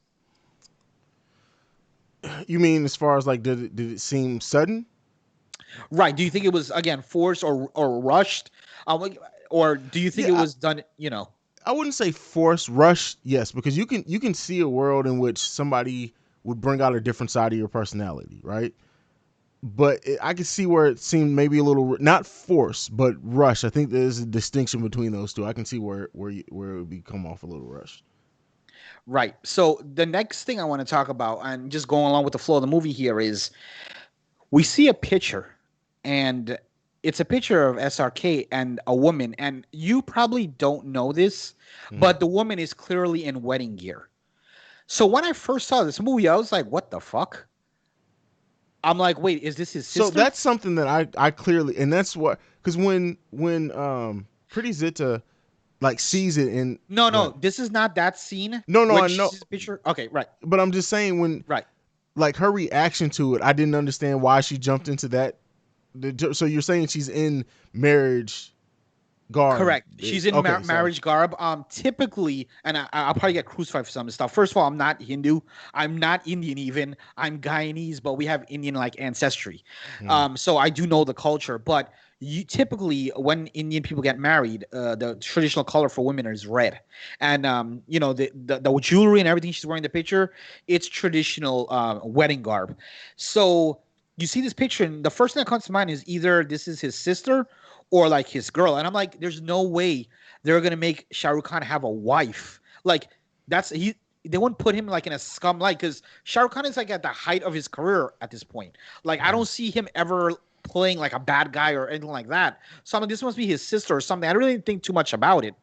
You mean as far as like did it seem sudden? Right. Do you think it was again forced or rushed, or do you think Yeah, it I, was done? I wouldn't say forced rush, yes, because you can see a world in which somebody would bring out a different side of your personality, right? But I could see where it seemed maybe a little not forced, but rush. I think there's a distinction between those two. I can see where it would be come off a little rushed. Right. So the next thing I want to talk about, and just going along with the flow of the movie here, is we see a picture, and it's a picture of SRK and a woman, and you probably don't know this, Mhm. but the woman is clearly in wedding gear. So when I first saw this movie, I was like, "What the fuck?" I'm like, "Wait, is this his So sister?" that's something that I clearly, and that's what, because when Pretty Zita like sees it and No, go ahead. no, this is not that scene No, when I she know, sees the picture. Okay, right, but I'm just saying when right. like her reaction to it, I didn't understand why she jumped into that. So you're saying she's in marriage garb? Correct. She's in Okay, so marriage garb. Typically, and I'll probably get crucified for some of this stuff. First of all, I'm not Hindu. I'm not Indian even. I'm Guyanese, but we have Indian like ancestry. mm, So I do know the culture. But you typically, when Indian people get married, the traditional color for women is red, and the jewelry and everything she's wearing in the picture, it's traditional wedding garb. So you see this picture, and the first thing that comes to mind is either this is his sister or like his girl. And I'm like, there's no way they're gonna make Shah Rukh Khan have a wife. Like that's he. They wouldn't put him like in a scum light because Shah Rukh Khan is like at the height of his career at this point. Like I mm. don't see him ever playing like a bad guy or anything like that. So I'm like, this must be his sister or something. I really didn't think too much about it.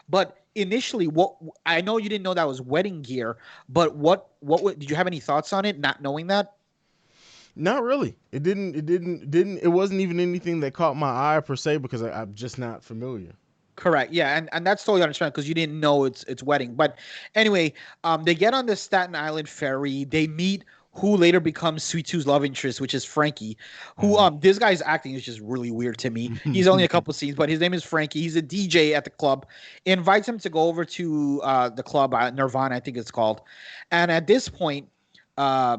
But initially, what I know you didn't know that was wedding gear, but what did you have any thoughts on it? Not knowing that. Not really. It didn't. It wasn't even anything that caught my eye per se because I'm just not familiar. Correct. Yeah, and that's totally understandable because you didn't know it's wedding. But anyway, they get on the Staten Island ferry. They meet who later becomes Sweet Tooth's love interest, which is Frankie. Who Mm. this guy's acting is just really weird to me. He's only a couple scenes, but his name is Frankie. He's a DJ at the club. Invites him to go over to the club, Nirvana, I think it's called. And at this point, uh,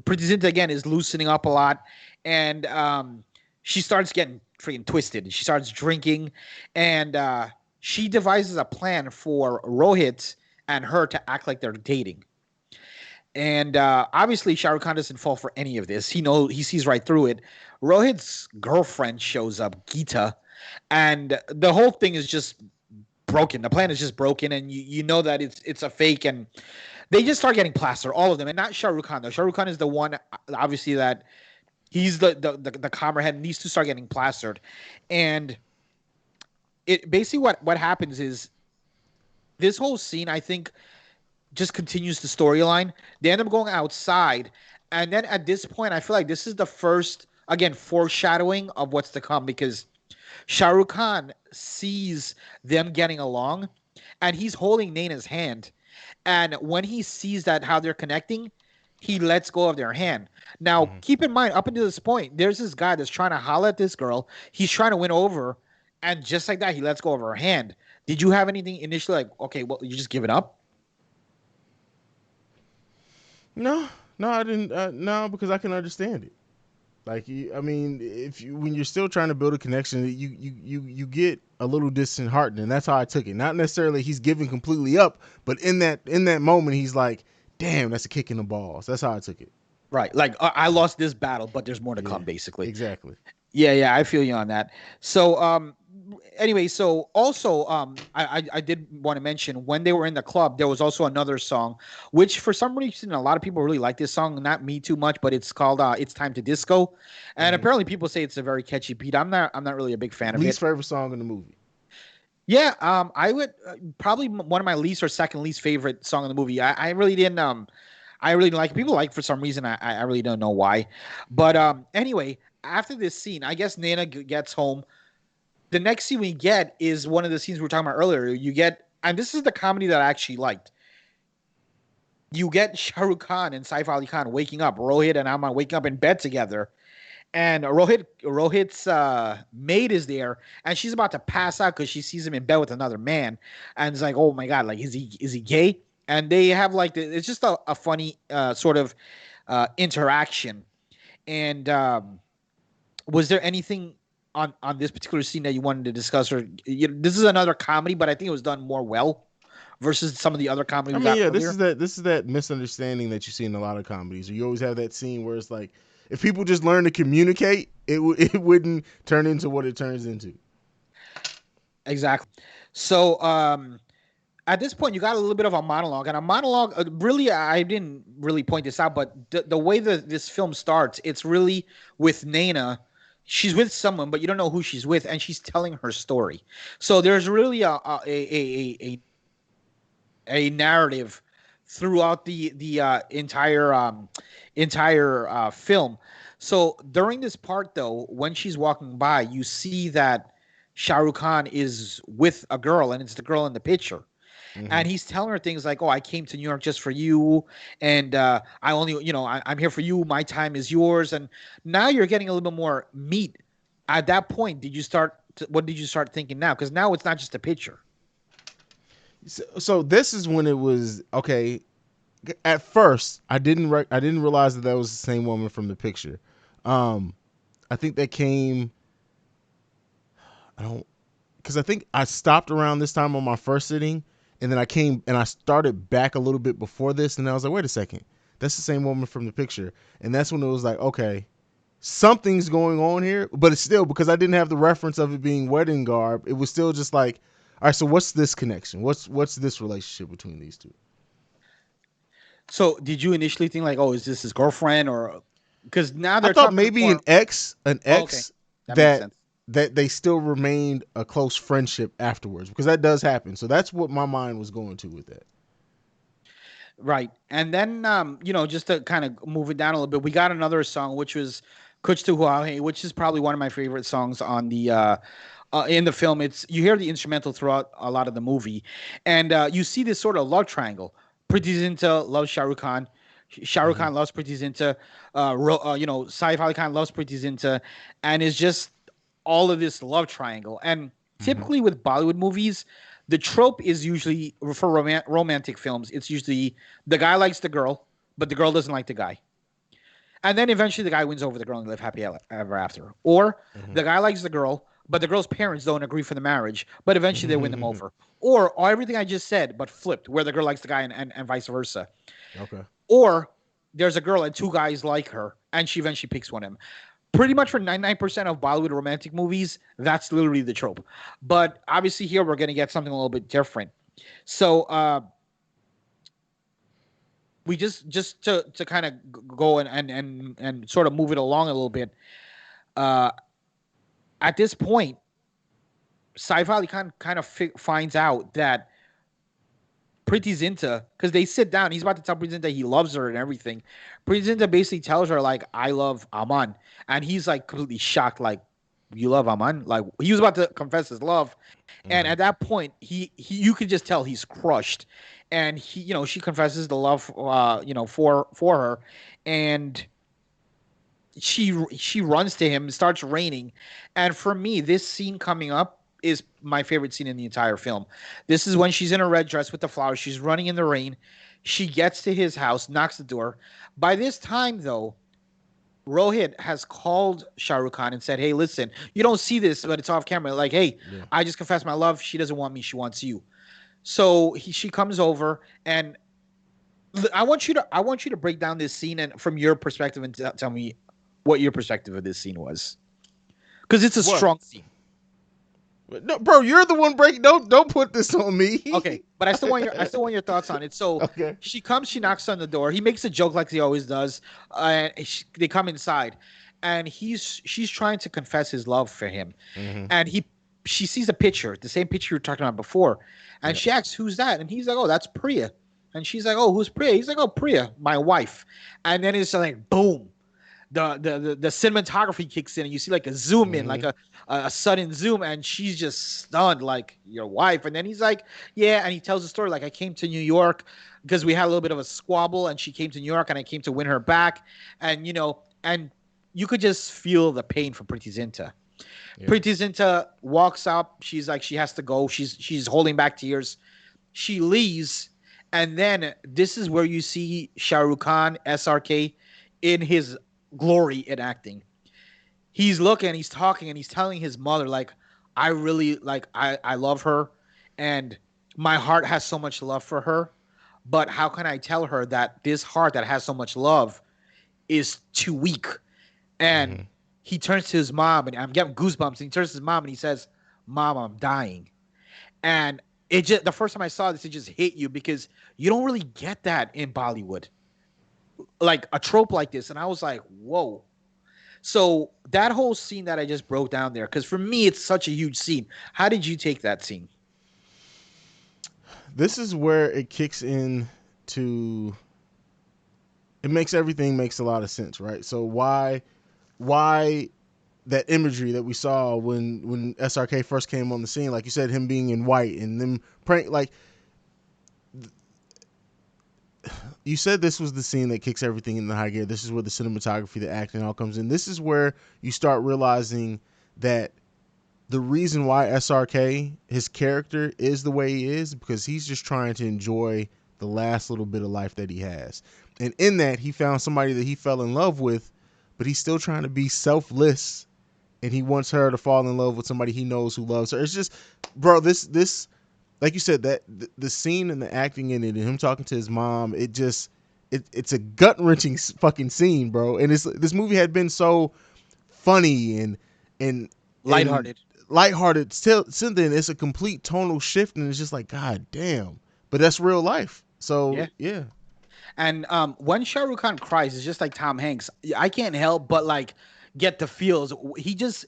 President again is loosening up a lot, and she starts getting freaking twisted. And she starts drinking, and she devises a plan for Rohit and her to act like they're dating. And obviously, Shah Rukh Khan doesn't fall for any of this. He sees right through it. Rohit's girlfriend shows up, Geeta, and the whole thing is just broken. The plan is just broken, and you know that it's a fake, and they just start getting plastered, all of them, and not Shah Rukh Khan. Though Shah Rukh Khan is the one, obviously, that he's the calmer head, and needs to start getting plastered. And it basically what happens is this whole scene, I think, just continues the storyline. They end up going outside, and then at this point, I feel like this is the first again foreshadowing of what's to come because Shah Rukh Khan sees them getting along, and he's holding Naina's hand. And when he sees that how they're connecting, he lets go of their hand. Now, Mhm. keep in mind, up until this point, there's this guy that's trying to holler at this girl. He's trying to win over, and just like that, he lets go of her hand. Did you have anything initially like, okay, well, you just give it up? No, no, I didn't. No, because I can understand it. Like I mean, if you when you're still trying to build a connection, you get a little disheartened, and that's how I took it. Not necessarily he's giving completely up, but in that moment, he's like, "Damn, that's a kick in the balls." That's how I took it. Right. Like I lost this battle, but there's more to Yeah, come, basically. exactly. Yeah, yeah, I feel you on that. So, anyway, so also, I did want to mention when they were in the club, there was also another song, which for some reason a lot of people really like this song. Not me too much, but it's called "It's Time to Disco," and Hmm. apparently people say it's a very catchy beat. I'm not really a big fan of Least it. favorite song in the movie. Yeah, I would probably one of my least or second least favorite song in the movie. I really didn't like it. People like it for some reason. I really don't know why, but anyway, after this scene, I guess Nana gets home. The next scene we get is one of the scenes we were talking about earlier. You get, and this is the comedy that I actually liked. You get Shah Rukh Khan and Saif Ali Khan waking up, Rohit and Aman waking up in bed together, and Rohit's maid is there, and she's about to pass out because she sees him in bed with another man, and it's like, oh my god, like is he gay? And they have like it's just a funny sort of interaction. And was there anything on this particular scene that you wanted to discuss, or this is another comedy, but I think it was done more well versus some of the other comedy I we mean, got yeah, this earlier? is that misunderstanding that you see in a lot of comedies. You always have that scene where it's like, if people just learn to communicate, it wouldn't turn into what it turns into. Exactly. So at this point, you got a little bit of a monologue, and a monologue. Really, I didn't really point this out, but the way that this film starts, it's really with Naina. She's with someone, but you don't know who she's with, and she's telling her story. So there's really a narrative throughout the entire film. So during this part, though, when she's walking by, you see that Shah Rukh Khan is with a girl, and it's the girl in the picture, Hmm. and he's telling her things like, "Oh, I came to New York just for you, and I only, I'm here for you. My time is yours." And now you're getting a little bit more meat. At that point, what did you start thinking now? Because now it's not just a picture. So this is when it was okay. At first, I didn't realize that was the same woman from the picture. Um, I think that came. I don't because I think I stopped around this time on my first sitting, and then I came and I started back a little bit before this, and I was like, wait a second, that's the same woman from the picture, and that's when it was like, okay, something's going on here, but it's still because I didn't have the reference of it being wedding garb. It was still just like, all right, so what's this connection? What's this relationship between these two? So did you initially think like, "Oh, is this his girlfriend?" Or because now I they're thought talking maybe more. an Oh, okay, ex that makes that sense. they still remained a close friendship afterwards because that does happen. So that's what my mind was going to with that. Right. And then, just to kind of move it down a little bit, we got another song, which was Kuch Tu Hua Hai, which is probably one of my favorite songs on in the film. You hear the instrumental throughout a lot of the movie, and you see this sort of love triangle. Preeti Zinta loves Shah Rukh Khan. Shah Rukh Hmm. Khan loves Preeti Zinta. Saif Ali Khan loves Preeti Zinta, and it's just all of this love triangle. And Hmm. typically with Bollywood movies, the trope is usually for romantic films. It's usually the guy likes the girl, but the girl doesn't like the guy. And then eventually the guy wins over the girl and they live happy ever after. Or the guy likes the girl, but the girl's parents don't agree for the marriage, but eventually they win them Hmm. over. Or everything I just said, but flipped, where the girl likes the guy and vice versa. Okay. Or there's a girl and two guys like her, and she eventually picks one of them. Pretty much for 99% of Bollywood romantic movies, that's literally the trope. But obviously here we're going to get something a little bit different. So we just to kind of go and sort of move it along a little bit. Uh, at this point, Saif Ali Khan kind of finds out that Preeti Zinta, because they sit down, he's about to tell Preeti Zinta he loves her and everything. Preeti Zinta basically tells her like, "I love Aman," and he's like completely shocked, like, "You love Aman?" Like he was about to confess his love, and Hmm. at that point, he you could just tell he's crushed, and she confesses the love, for her, and she runs to him, starts raining, and for me, this scene coming up is my favorite scene in the entire film. This is when she's in a red dress with the flowers. She's running in the rain. She gets to his house, knocks the door. By this time, though, Rohit has called Shah Rukh Khan and said, "Hey, listen, you don't see this, but it's off camera. Like, hey, Yeah. I just confessed my love. She doesn't want me. She wants you." So she comes over, and I want you to break down this scene and from your perspective and tell me what your perspective of this scene was, because it's a What? strong scene. No, bro, you're the one breaking. Don't put this on Okay, me. but I still want your thoughts on it. So Okay. she comes, she knocks on the door. He makes a joke like he always does, and they come inside, and she's trying to confess his love for him, Mm-hmm. and she sees a picture, the same picture you were talking about before, and Yeah. she asks, "Who's that?" And he's like, "Oh, that's Priya." And she's like, "Oh, who's Priya?" He's like, "Oh, Priya, my wife." And then it's like, boom, the cinematography kicks in, and you see like a zoom in, Mm-hmm. like a sudden zoom, and she's just stunned, like, "Your wife?" And then he's like, "Yeah," and he tells the story like, "I came to New York because we had a little bit of a squabble, and she came to New York, and I came to win her back." And and you could just feel the pain for Pretty Zinta. Yeah. Pretty Zinta walks up. She's like, she has to go. She's holding back tears. She leaves, and then this is where you see Shah Rukh Khan, SRK, in his glory in acting. He's looking, he's talking, and he's telling his mother, like, "I really like, I love her, and my heart has so much love for her, but how can I tell her that this heart that has so much love is too weak?" And Mm-hmm. he turns to his mom, and I'm getting goosebumps. And he turns to his mom and he says, "Mom, I'm dying." And it just, the first time I saw this, it just hit you because you don't really get that in Bollywood, like a trope like this. And I was like, whoa. So that whole scene that I just broke down there, because for me, it's such a huge scene. How did you take that scene? This is where it kicks in to it makes everything makes a lot of sense, right? So why that imagery that we saw when SRK first came on the scene, like you said, him being in white and them praying, like you said, this was the scene that kicks everything in the high gear. This is where the cinematography, the acting all comes in. This is where you start realizing that the reason why SRK, his character, is the way he is because he's just trying to enjoy the last little bit of life that he has. And in that, he found somebody that he fell in love with, but he's still trying to be selfless, and he wants her to fall in love with somebody he knows who loves her. It's just, bro, this like you said, that the scene and the acting in it and him talking to his mom, it's a gut wrenching fucking scene, bro. And this movie had been so funny and and Lighthearted. lighthearted. Still, since then, it's a complete tonal shift, and it's just like, God damn. But that's real life. So Yeah. yeah. And when Shah Rukh Khan cries, it's just like Tom Hanks. I can't help but like get the feels. He just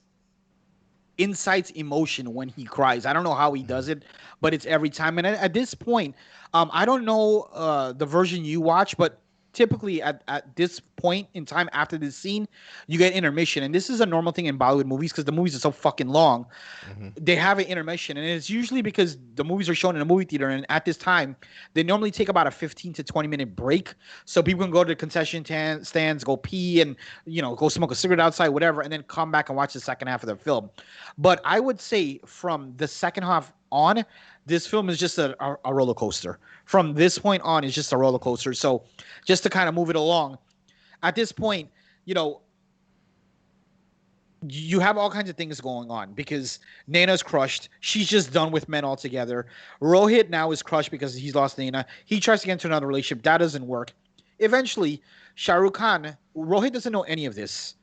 incites emotion when he cries. I don't know how he does it, but it's every time. And at this point, I don't know the version you watch, but typically at this point in time after this scene, you get intermission. And this is a normal thing in Bollywood movies because the movies are so fucking long. Mm-hmm. They have an intermission, and it's usually because the movies are shown in a movie theater, and at this time they normally take about a 15 to 20 minute break so people can go to the concession stands, go pee, and go smoke a cigarette outside, whatever, and then come back and watch the second half of the film. But I would say from the second half on, this film is just a roller coaster. From this point on, it's just a roller coaster. So just to kind of move it along, at this point, you know, you have all kinds of things going on because Naina's crushed. She's just done with men altogether. Rohit now is crushed because he's lost Naina. He tries to get into another relationship. That doesn't work. Eventually, Shah Rukh Khan, Rohit doesn't know any of this.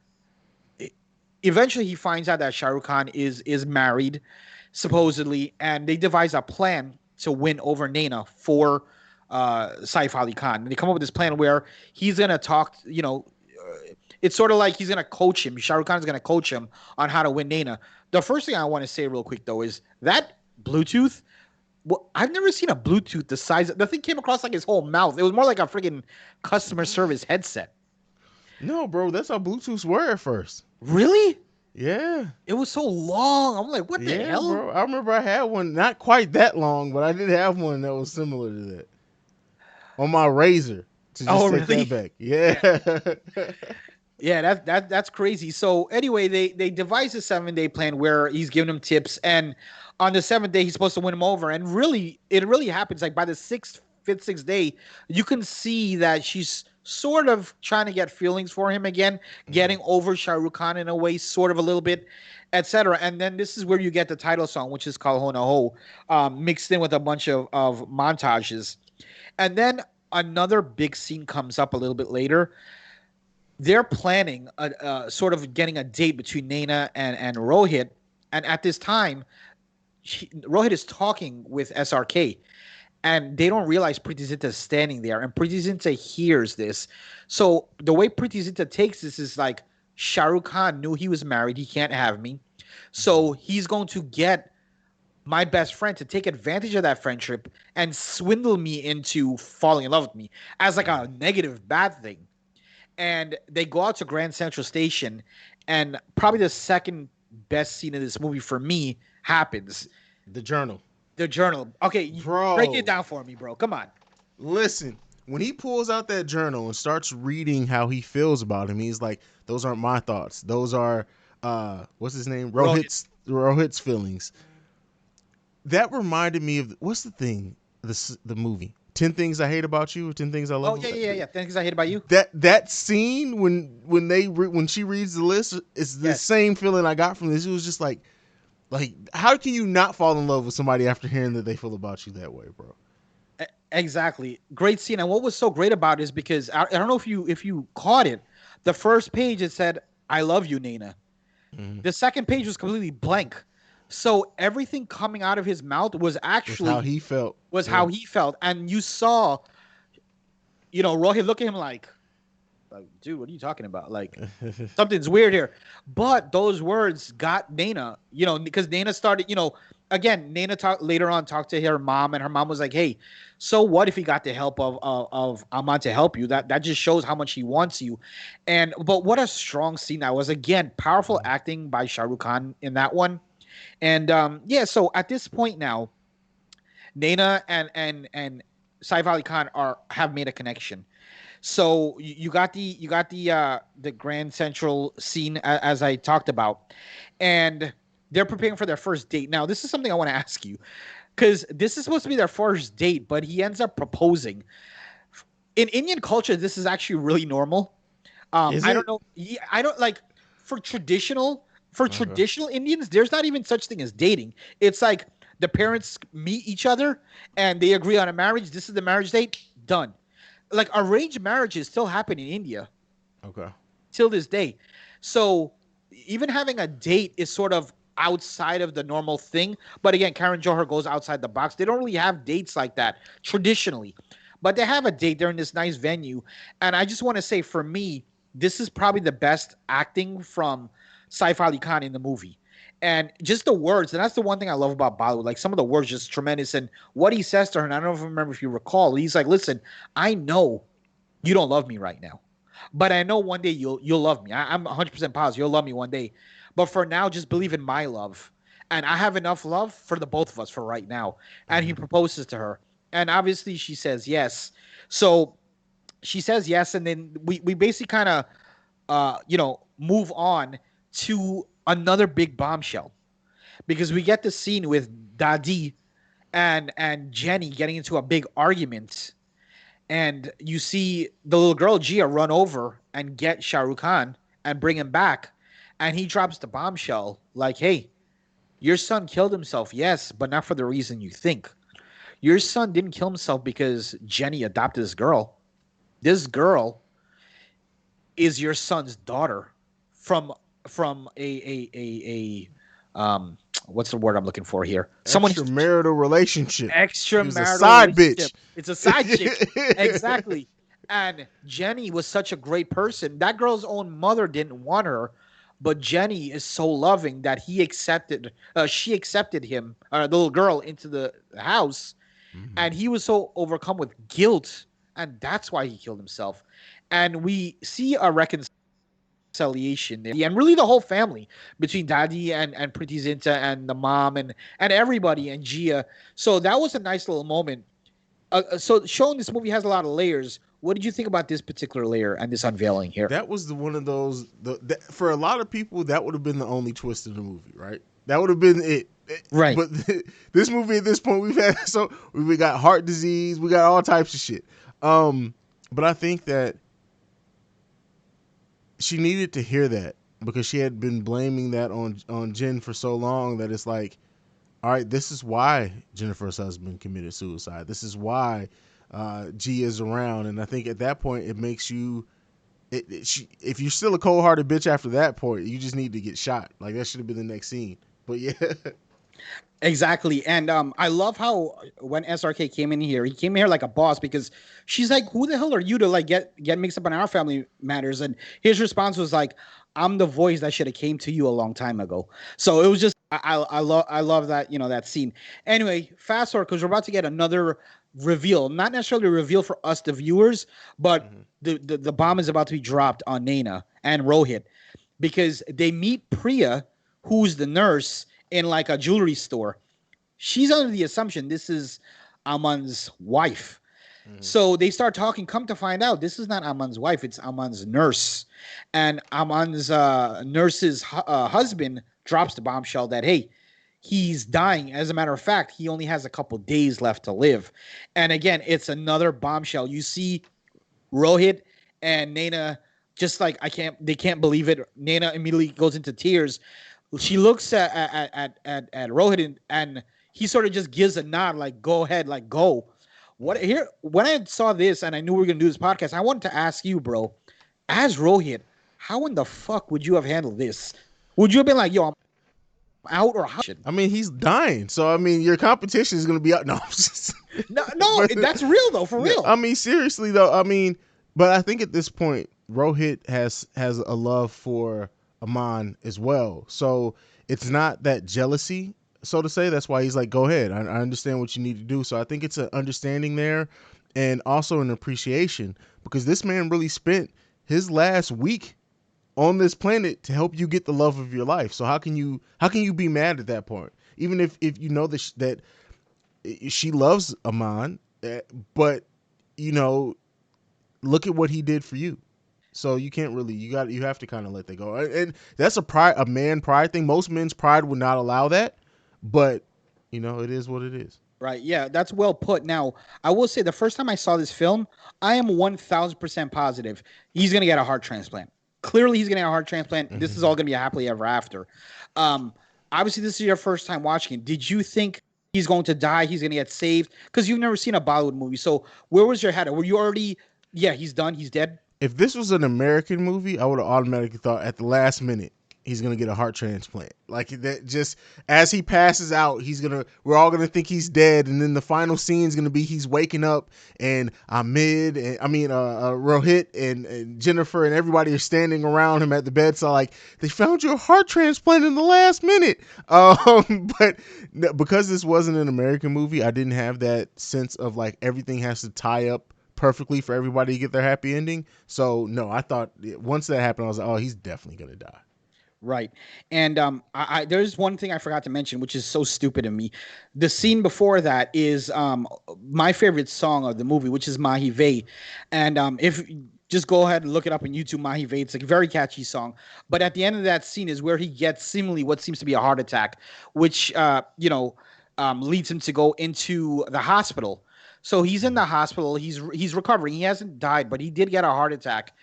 Eventually, he finds out that Shah Rukh Khan is married, supposedly, and they devise a plan to win over Naina for Saif Ali Khan. And they come up with this plan where he's going to talk, it's sort of like he's going to coach him. Shah Rukh Khan is going to coach him on how to win Naina. The first thing I want to say real quick, though, is that Bluetooth. Well, I've never seen a Bluetooth the size. The thing came across like his whole mouth. It was more like a freaking customer service headset. No, bro, that's how Bluetooths were at first. Really? Yeah. It was so long. I'm like, what the Yeah, hell? bro. I remember I had one, not quite that long, but I did have one that was similar to that on my Razor. To Oh, just take that really? back, Yeah. yeah. Yeah, that's crazy. So anyway, they devise a 7 day plan where he's giving him tips, and on the seventh day he's supposed to win him over. And really, it really happens. Like by the fifth, sixth day, you can see that she's sort of trying to get feelings for him again, getting over Shah Rukh Khan in a way, sort of a little bit, etc. And then this is where you get the title song, which is Kal Ho Naa Ho, mixed in with a bunch of montages. And then another big scene comes up a little bit later. They're planning sort of getting a date between Naina and Rohit. And at this time, Rohit is talking with SRK, and they don't realize Preeti Zinta is standing there, and Preeti Zinta hears this. So the way Preeti Zinta takes this is like, Shah Rukh Khan knew he was married, he can't have me, so he's going to get my best friend to take advantage of that friendship and swindle me into falling in love with me as like a negative bad thing. And they go out to Grand Central Station, and probably the second best scene of this movie for me happens. The journal. The journal. Okay, Bro. break it down for me, bro. Come on. Listen, when he pulls out that journal and starts reading how he feels about him, he's like, "Those aren't my thoughts. Those are what's his name? Rohit's feelings." That reminded me of what's the thing? The movie 10 Things I Hate About You, or 10 Things I Love. Oh yeah. 10 Things I Hate About You. That scene when she reads the list is the same feeling I got from this. It was just like how can you not fall in love with somebody after hearing that they feel about you that way, bro? Exactly. Great scene. And what was so great about it is because I don't know if you caught it. The first page it said, "I love you, Naina." Mm-hmm. The second page was completely blank. So everything coming out of his mouth was actually how he felt. How he felt. And you saw, Rohit look at him like, dude, what are you talking about? Like, something's weird here. But those words got Naina, because Naina started, again, Naina later on talked to her mom, and her mom was like, hey, so what if he got the help of Aman to help you? That just shows how much he wants you. But what a strong scene that was. Again, powerful acting by Shah Rukh Khan in that one. And so at this point now, Naina and Saif Ali Khan have made a connection. So you got the Grand Central scene as I talked about, and they're preparing for their first date. Now, this is something I want to ask you, because this is supposed to be their first date, but he ends up proposing. In Indian culture, this is actually really normal. I don't know. I don't like for traditional Indians. There's not even such thing as dating. It's like the parents meet each other and they agree on a marriage. This is the marriage date. Done. Like arranged marriages still happen in India. Okay. Till this day. So even having a date is sort of outside of the normal thing. But again, Karan Johar goes outside the box. They don't really have dates like that traditionally. But they have a date. They're in this nice venue. And I just want to say, for me, this is probably the best acting from Saif Ali Khan in the movie. And just the words, and that's the one thing I love about Bollywood. Like, some of the words just tremendous. And what he says to her, and I don't remember if you recall, he's like, listen, I know you don't love me right now, but I know one day you'll love me. I'm 100% positive you'll love me one day. But for now, just believe in my love. And I have enough love for the both of us for right now. And he proposes to her. And obviously she says yes. So she says yes. And then we basically kind of, move on to another big bombshell, because we get the scene with Dadi and Jenny getting into a big argument, and you see the little girl Gia run over and get Shah Rukh Khan and bring him back, and he drops the bombshell like, hey, your son killed himself, yes, but not for the reason you think. Your son didn't kill himself because Jenny adopted this girl. This girl is your son's daughter from a what's the word I'm looking for here? Extramarital relationship. Extramarital side bitch. It's a side chick. Exactly. And Jenny was such a great person. That girl's own mother didn't want her, but Jenny is so loving that she accepted him, the little girl, into the house, and he was so overcome with guilt, and that's why he killed himself. And we see a reconciliation there, and really the whole family between Daddy and Preeti Zinta and the mom and everybody and Gia. So that was a nice little moment. So showing this movie has a lot of layers. What did you think about this particular layer and this unveiling here? That was one of those. For a lot of people, that would have been the only twist in the movie, right? That would have been it. Right. But this movie at this point, we got heart disease, we got all types of shit. But I think that she needed to hear that because she had been blaming that on Jen for so long that it's like, all right, this is why Jennifer's husband committed suicide. This is why G is around, and I think at that point it makes you. If you're still a cold hearted bitch after that point, you just need to get shot. Like that should have been the next scene. But yeah, Exactly. And I love how when SRK came in here, he came in here like a boss because she's like, "Who the hell are you to like get mixed up in our family matters?" And his response was like, "I'm the voice that should have came to you a long time ago." So it was just I love that, that scene. Anyway, fast forward because we're about to get another reveal, not necessarily a reveal for us the viewers, but mm-hmm. the bomb is about to be dropped on Naina and Rohit because they meet Priya, who's the nurse in like a jewelry store. She's under the assumption this is Aman's wife. Mm-hmm. So they start talking. Come to find out, this is not Aman's wife. It's Aman's nurse. And Aman's nurse's husband drops the bombshell that, hey, he's dying. As a matter of fact, he only has a couple days left to live. And again, it's another bombshell. You see Rohit and Naina just like they can't believe it. Naina immediately goes into tears. She looks at Rohit and he sort of just gives a nod, like go ahead, like go. What here when I saw this and I knew we were gonna do this podcast, I wanted to ask you, bro, as Rohit, how in the fuck would you have handled this? Would you have been like, yo, I'm out or how? I mean he's dying, so I mean your competition is gonna be out. No, No, no, but that's real though, for no, real. I mean seriously though. I mean, but I think at this point Rohit has a love for Aman as well, so it's not that jealousy, so to say. That's why he's like, go ahead. I understand what you need to do. So I think it's an understanding there, and also an appreciation because this man really spent his last week on this planet to help you get the love of your life. So how can you be mad at that point? Even if you know that she loves Aman, but you know, look at what he did for you. So you can't really you have to kind of let that go. And that's a man pride thing. Most men's pride would not allow that, but it is what it is. Right. Yeah, that's well put. Now, I will say the first time I saw this film, I am 1000% positive he's going to get a heart transplant. Clearly, he's going to get a heart transplant. This is Mm-hmm. all going to be a happily ever after. Um, Obviously, this is your first time watching it. Did you think he's going to die? He's going to get saved? Because you've never seen a Bollywood movie. So, where was your head? Were you already, yeah, he's done, he's dead? If this was an American movie, I would have automatically thought at the last minute he's gonna get a heart transplant. Like that, just as he passes out, we're all gonna think he's dead, and then the final scene is gonna be he's waking up, and Ahmed, and Rohit and Jennifer and everybody are standing around him at the bedside, like they found your heart transplant in the last minute. But because this wasn't an American movie, I didn't have that sense of like everything has to tie up perfectly for everybody to get their happy ending. So no, I thought once that happened, I was like, oh, he's definitely gonna die. Right. And there's one thing I forgot to mention, which is so stupid of me. The scene before that is my favorite song of the movie, which is Mahi Ve. And if just go ahead and look it up on YouTube, Mahi Ve. It's a very catchy song. But at the end of that scene is where he gets seemingly what seems to be a heart attack, which leads him to go into the hospital. So he's in the hospital. He's recovering. He hasn't died, but he did get a heart attack.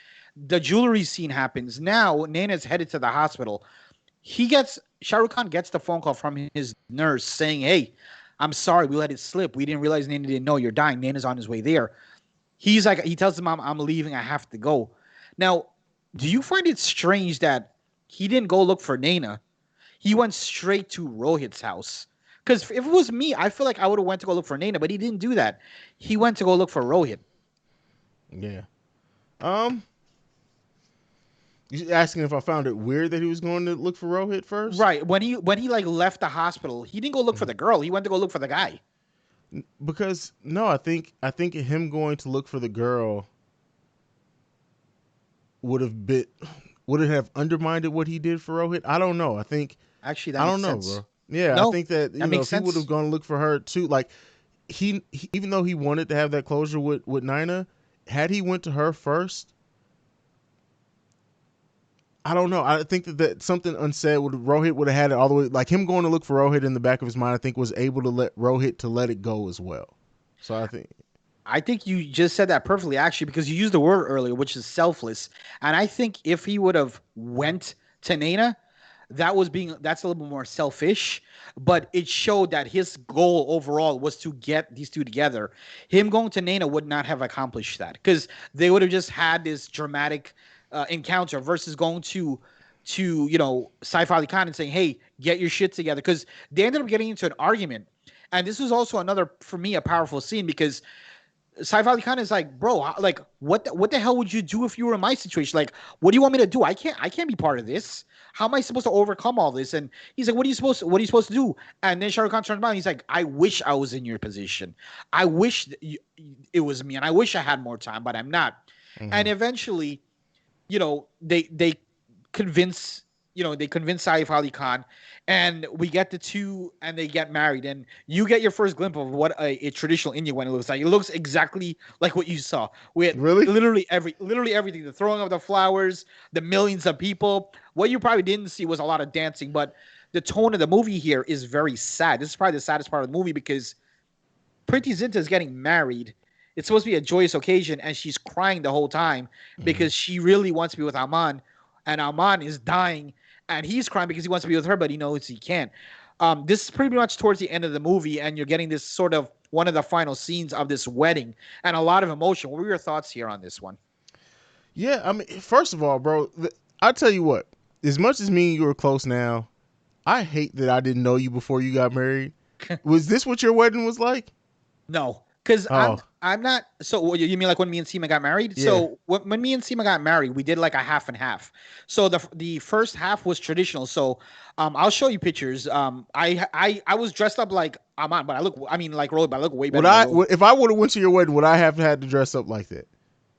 The jewelry scene happens. Now Naina's headed to the hospital. Shah Rukh Khan gets the phone call from his nurse saying, "Hey, I'm sorry, we let it slip. We didn't realize Naina didn't know you're dying. Naina's on his way there." He tells him, I'm leaving. I have to go. Now, do you find it strange that he didn't go look for Naina? He went straight to Rohit's house. Because if it was me, I feel like I would have went to go look for Naina, but he didn't do that. He went to go look for Rohit. Yeah. Um, you asking if I found it weird that he was going to look for Rohit first? Right. When he like left the hospital, he didn't go look for the girl. He went to go look for the guy. Because no, I think him going to look for the girl would have been would it have undermined what he did for Rohit? I don't know. Actually, that I makes don't know, sense. bro. Yeah, I No, think that that makes if he would have sense. gone to look for her too, like he even though he wanted to have that closure with Nina, had he went to her first, I don't know. I think that something unsaid would Rohit would have had it all the way. Like him going to look for Rohit in the back of his mind, I think was able to let it go as well. So I think. I think you just said that perfectly, actually, because you used the word earlier, which is selfless. And I think if he would have went to Naina, that's a little bit more selfish. But it showed that his goal overall was to get these two together. Him going to Naina would not have accomplished that because they would have just had this dramatic encounter versus going to Saif Ali Khan and saying, "Hey, get your shit together," because they ended up getting into an argument. And this was also another, for me, a powerful scene because Saif Ali Khan is like, bro, like what the hell would you do if you were in my situation? Like, what do you want me to do? I can't be part of this. How am I supposed to overcome all this? And he's like, what are you supposed to do? And then Shah Rukh Khan turns around and he's like, I wish I was in your position. I wish it was me, and I wish I had more time, but I'm not. Mm-hmm. And eventually, they convince they convince Saif Ali Khan, and we get the two, and they get married, and you get your first glimpse of what a traditional Indian wedding looks like. It looks exactly like what you saw. With Really? literally everything, the throwing of the flowers, the millions of people. What you probably didn't see was a lot of dancing, but the tone of the movie here is very sad. This is probably the saddest part of the movie because Priti Zinta is getting married. It's supposed to be a joyous occasion, and she's crying the whole time Mm-hmm. because she really wants to be with Aman, and Aman is dying, and he's crying because he wants to be with her, but he knows he can't. This is pretty much towards the end of the movie, and you're getting this sort of one of the final scenes of this wedding, and a lot of emotion. What were your thoughts here on this one? Yeah, I mean, first of all, bro, I tell you what. As much as me and you are close now, I hate that I didn't know you before you got married. Was this what your wedding was like? No, because I'm Oh, I'm not. So you mean like when me and Seema got married? yeah. So when me and Seema got married, we did like a half and half. So the first half was traditional. So I'll show you pictures. I was dressed up like Aman, but I mean like Rohit, but I look way Would better than I? Rohit. If I would have went to your wedding, would I have had to dress up like that?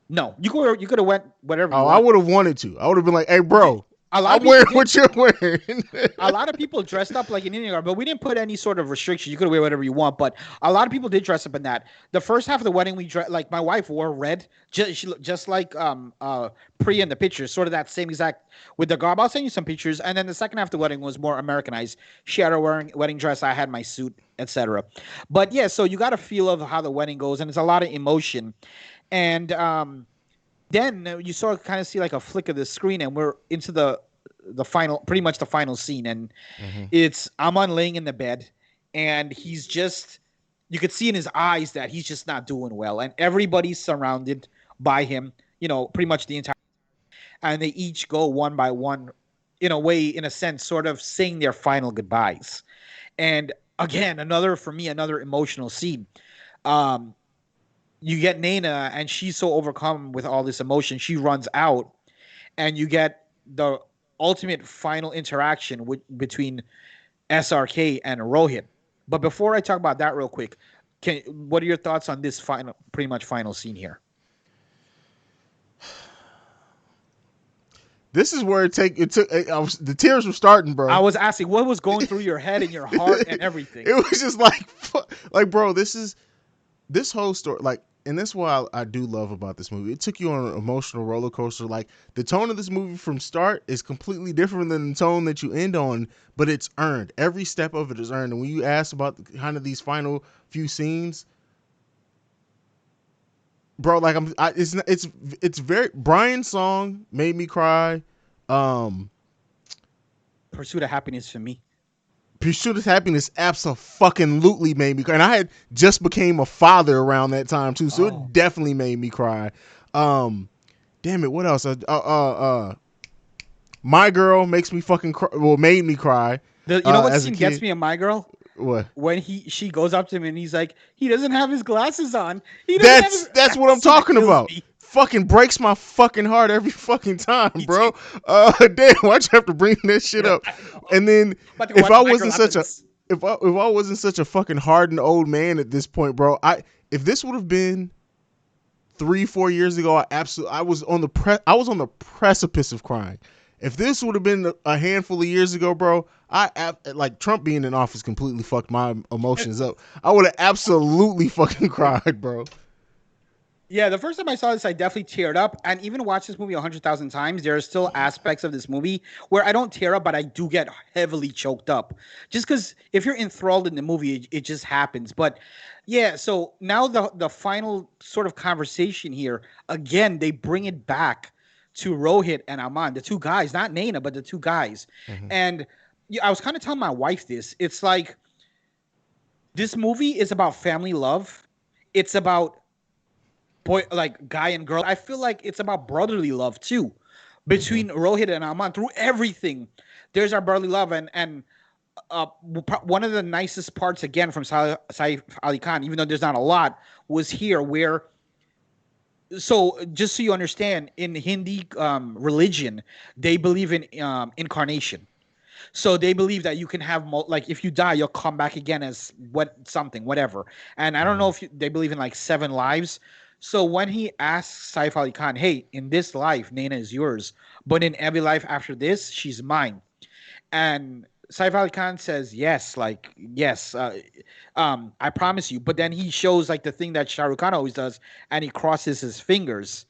No, you could have went whatever you Oh, I want. would have wanted to. I would have been like, "Hey, You did. bro, A lot of I'm people wearing did. what you're wearing." A lot of people dressed up like an Indian guard, but we didn't put any sort of restriction. You could wear whatever you want, but a lot of people did dress up in that. The first half of the wedding, we dressed like my wife wore red, she looked just like Priya in the pictures, sort of that same exact with the garb. I'll send you some pictures. And then the second half of the wedding was more Americanized. She had her wearing wedding dress, I had my suit, etc. But yeah, so you got a feel of how the wedding goes, and it's a lot of emotion. And then you sort of kind of see like a flick of the screen, and we're into the final, pretty much the final scene, and Hmm. it's Aman laying in the bed, and he's just, you could see in his eyes that he's just not doing well, and everybody's surrounded by him, pretty much the entire, and they each go one by one, in a way, in a sense, sort of saying their final goodbyes. And again, for me, another emotional scene. Um, you get Naina, and she's so overcome with all this emotion, she runs out, and you get the ultimate final interaction between SRK and Rohit. But before I talk about that real quick, what are your thoughts on this final, pretty much final scene here? This is where the tears were starting, I bro. was asking what was going through your head and your heart and everything. It was just like, like, bro, this whole story, like, and that's what I do love about this movie. It took you on an emotional roller coaster. Like, the tone of this movie from start is completely different than the tone that you end on, but it's earned. Every step of it is earned. And when you ask about kind of these final few scenes, bro, like, it's very, Brian's song made me cry. Um, Pursuit of Happiness for me. Pursuit of Happiness absolutely made me cry. And I had just became a father around that time too, so Oh, it definitely made me cry. Um, damn it, what else? My Girl makes me fucking cry. Well, made me cry. you know what As a scene gets kid. me in My Girl? What? When she goes up to him and he's like, he doesn't have his glasses on. He doesn't have his. That's That what I'm scene talking kills about. me. Fucking breaks my fucking heart every fucking time, Me too. bro. Damn, why'd you have to bring that shit up? I know. And then About to go if watch I My Girl wasn't after such a this. if I wasn't such a fucking hardened old man at this point, bro, if this would have been 3-4 years ago, I was on the precipice of crying. If this would have been a handful of years ago, bro, like Trump being in office completely fucked my emotions up. I would have absolutely fucking cried, bro. Yeah, the first time I saw this, I definitely teared up. And even watched this movie 100,000 times, there are still aspects of this movie where I don't tear up, but I do get heavily choked up. Just because if you're enthralled in the movie, it just happens. But yeah, so now the final sort of conversation here, again, they bring it back to Rohit and Aman, the two guys, not Naina, but the two guys. Hmm. And yeah, I was kind of telling my wife this. It's like this movie is about family love. It's about boy like guy and girl. I feel like it's about brotherly love too, Hmm. between Rohit and Aman through everything. There's our brotherly love and uh, one of the nicest parts again from Saif Ali Khan, even though there's not a lot, was here where. So just so you understand, in Hindi religion, they believe in incarnation. So they believe that you can have like if you die, you'll come back again as what something, whatever. And I don't know Hmm. if they believe in like seven lives. So when he asks Saif Ali Khan, "Hey, in this life, Naina is yours, but in every life after this, she's mine," and Saif Ali Khan says, "Yes, like yes, I promise you." But then he shows like the thing that Shah Rukh Khan always does, and he crosses his fingers,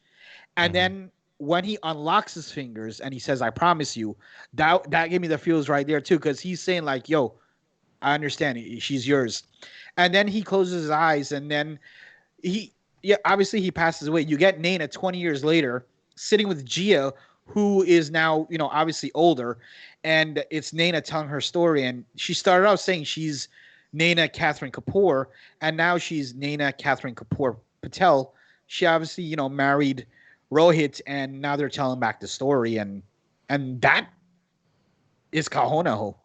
and Hmm. then when he unlocks his fingers and he says, "I promise you," that gave me the feels right there too, because he's saying like, "Yo, I understand. She's yours," and then he closes his eyes, and then he, yeah, obviously he passes away. You get Naina 20 years later sitting with Gia, who is now obviously older, and it's Naina telling her story, and she started out saying she's Naina Catherine Kapoor, and now she's Naina Catherine Kapoor Patel. She obviously married Rohit, and now they're telling back the story, and that is Kal Ho Naa Ho.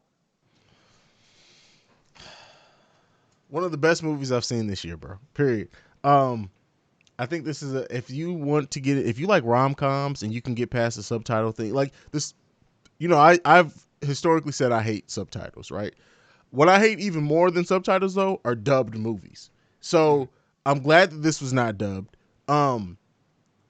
One of the best movies I've seen this year, bro. Period. Um, I think this is a if you want to get it, if you like rom coms and you can get past the subtitle thing, like this, I've historically said I hate subtitles, right? What I hate even more than subtitles though are dubbed movies. So I'm glad that this was not dubbed. Um,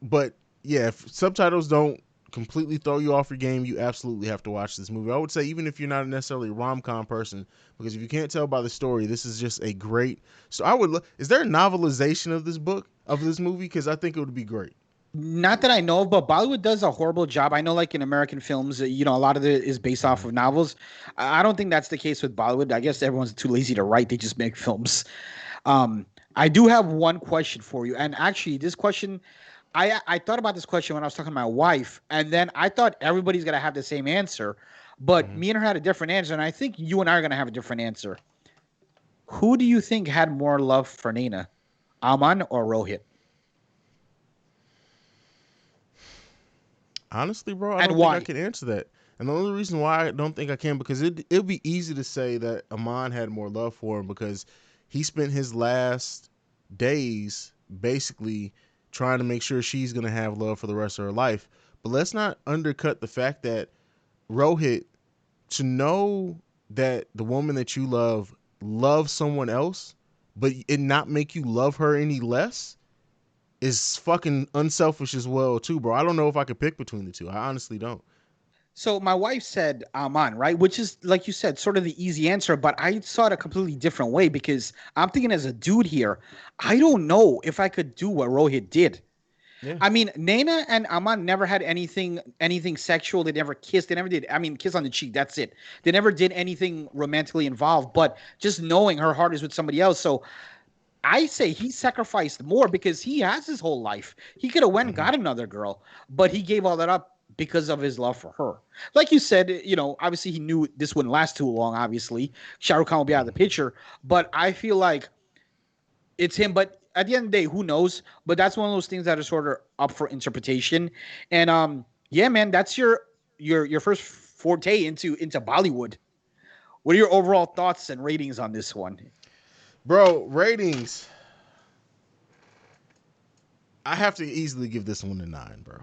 but yeah, if subtitles don't completely throw you off your game, you absolutely have to watch this movie. I would say even if you're not necessarily a rom com person, because if you can't tell by the story, this is just a great. So I would look. Is there a novelization of this book of this movie? Because I think it would be great. Not that I know of, but Bollywood does a horrible job. I know, like in American films, a lot of it is based off Mhm. of novels. I don't think that's the case with Bollywood. I guess everyone's too lazy to write; they just make films. Um, I do have one question for you, and actually, this question, I thought about this question when I was talking to my wife, and then I thought everybody's gonna have the same answer, but Mhm. me and her had a different answer, and I think you and I are gonna have a different answer. Who do you think had more love for Nina, Aman or Rohit, Honestly, bro, I and don't think I why? can answer that. And the only reason why I don't think I can because it'd be easy to say that Amon had more love for him because he spent his last days basically trying to make sure she's gonna have love for the rest of her life. But let's not undercut the fact that Rohit, to know that the woman that you love loves someone else, but it not make you love her any less is fucking unselfish as well too, bro. I don't know if I could pick between the two. I honestly don't. So my wife said Aman, right? Which is like you said, sort of the easy answer, but I saw it a completely different way because I'm thinking as a dude here, I don't know if I could do what Rohit did. Yeah. I mean, Naina and Aman never had anything sexual. They never kissed. They never did. I mean, kiss on the cheek. That's it. They never did anything romantically involved. But just knowing her heart is with somebody else. So I say he sacrificed more because he has his whole life. He could have went and Hmm. got another girl, but he gave all that up because of his love for her. Like you said, obviously he knew this wouldn't last too long. Obviously, Shah Rukh Khan will be out of the picture, but I feel like it's him. But at the end of the day, who knows? But that's one of those things that are sort of up for interpretation. And yeah, man, that's your first forte into Bollywood. What are your overall thoughts and ratings on this one? Bro, ratings. I have to easily give this one a 9, bro.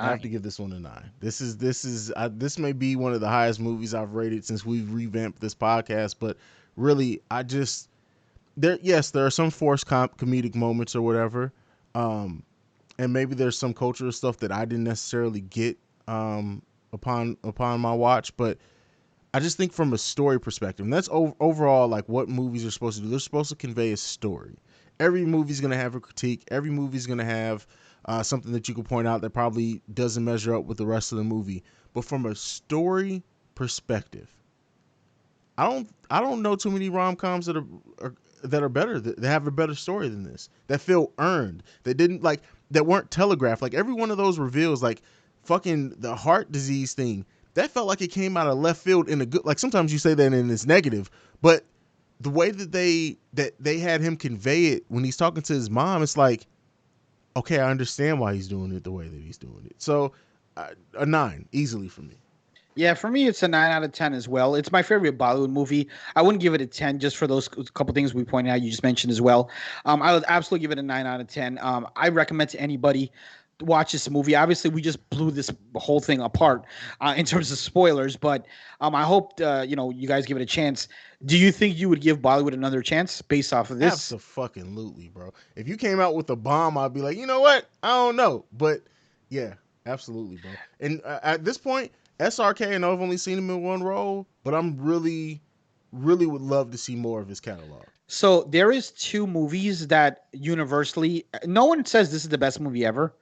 I have to Nine. give this one a 9. This may be one of the highest movies I've rated since we've revamped this podcast, but really, I just there. Yes, there are some forced comedic moments or whatever, um, and maybe there's some cultural stuff that I didn't necessarily get um, upon my watch, but I just think from a story perspective, and that's overall like what movies are supposed to do. They're supposed to convey a story, Every movie's gonna have a critique. Every movie's gonna have something that you can point out that probably doesn't measure up with the rest of the movie. But from a story perspective, I don't know too many rom coms that are better, that have a better story than this, that feel earned, that didn't like, that weren't telegraphed. Like every one of those reveals, like fucking the heart disease thing, that felt like it came out of left field in a good. Like sometimes you say that and it's negative, but the way that they had him convey it when he's talking to his mom, it's like, okay, I understand why he's doing it the way that he's doing it. So a 9 easily for me. Yeah, for me, it's a 9 out of 10 as well. It's my favorite Bollywood movie. I wouldn't give it a 10 just for those couple things we pointed out, you just mentioned as well. I would absolutely give it a 9 out of 10. I recommend to anybody to watch this movie. Obviously, we just blew this whole thing apart in terms of spoilers, but I hope you guys give it a chance. Do you think you would give Bollywood another chance based off of this? Absolutely, bro. If you came out with a bomb, I'd be like, you know what? I don't know, but yeah, absolutely, bro. And at this point, SRK, I know I've only seen him in one role, but I'm really, really would love to see more of his catalog. So there is two movies that universally, no one says this is the best movie ever,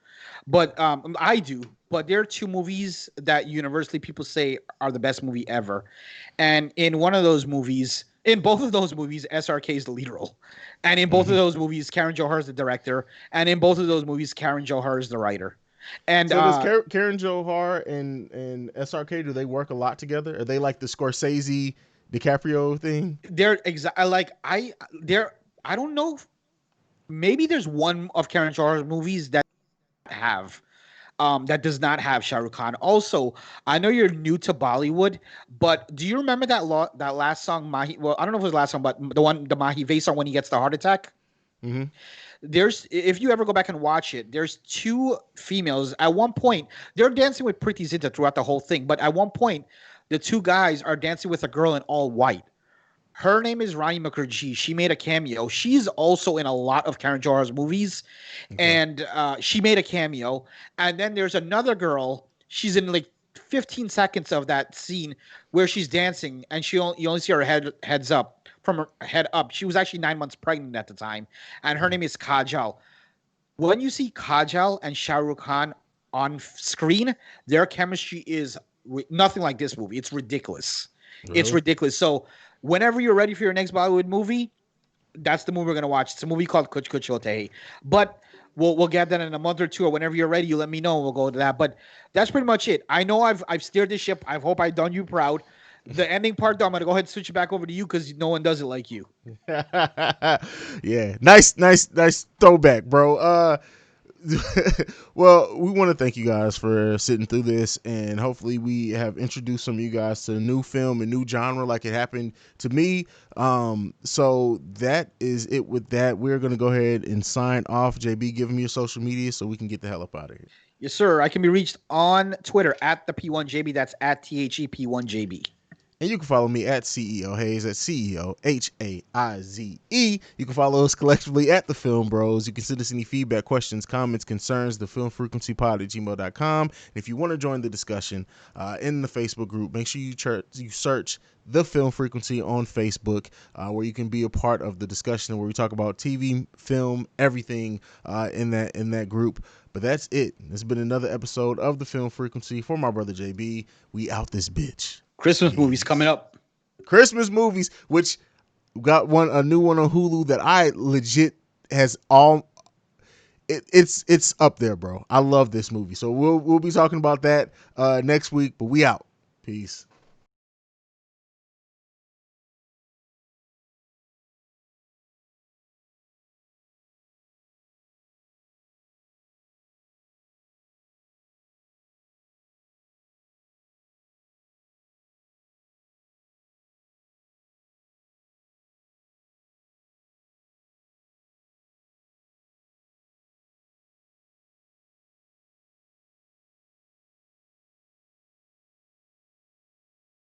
but I do. But there are two movies that universally people say are the best movie ever, and in one of those movies, in both of those movies, SRK is the lead role, and in both of Mm-hmm. those movies, Karan Johar is the director, and in both of those movies, Karan Johar is the writer. And So does Karen Johar and SRK, do they work a lot together? Are they like the Scorsese DiCaprio thing? they're exactly like they're I don't know. Maybe there's one of Karan Johar's movies have that does not have Shah Rukh Khan. Also, I know you're new to Bollywood, but do you remember that last song Mahi? Well, I don't know if it was the last song, but the Mahi Ve song when he gets the heart attack. Mm-hmm. There's if you ever go back and watch it, there's two females. At one point, they're dancing with Preeti Zinta throughout the whole thing, but at one point, the two guys are dancing with a girl in all white. Her name is Rani Mukherjee. She made a cameo. She's also in a lot of Karan Johar's movies, Okay. and she made a cameo. And then there's another girl. She's in like 15 seconds of that scene where she's dancing, and you only see her heads up from her head up. She was actually 9 months pregnant at the time, and her name is Kajal. When you see Kajal and Shah Rukh Khan on screen, their chemistry is nothing like this movie. It's ridiculous. It's Really? ridiculous. So whenever you're ready for your next Bollywood movie, that's the movie we're gonna watch. It's a movie called Kuch Kuch Hote Hai. But we'll get that in a month or two, or whenever you're ready, you let me know and we'll go to that. But that's pretty much it. I know I've steered the ship. I hope I've done you proud. The ending part, though, I'm gonna go ahead and switch it back over to you because no one does it like you. Yeah, nice throwback, bro. Well, we want to thank you guys for sitting through this, and hopefully we have introduced some of you guys to a new film and new genre like it happened to me. So that is it with that. We're gonna go ahead and sign off. JB, give me your social media so we can get the hell up out of here. Yes, sir. I can be reached on Twitter at the P1JB. That's at THEP1JB. And you can follow me at CEO Haize, at CEOHAIZE. You can follow us collectively at The Film Bros. You can send us any feedback, questions, comments, concerns, thefilmfrequencypod@gmail.com. And if you want to join the discussion in the Facebook group, make sure you search The Film Frequency on Facebook, where you can be a part of the discussion where we talk about TV, film, everything in that group. But that's it. It's been another episode of The Film Frequency. For my brother JB, we out this bitch. Christmas movies coming Peace. up. Christmas movies, which got a new one on Hulu that I legit has all. It's up there, bro. I love this movie, so we'll be talking about that next week. But we out. Peace.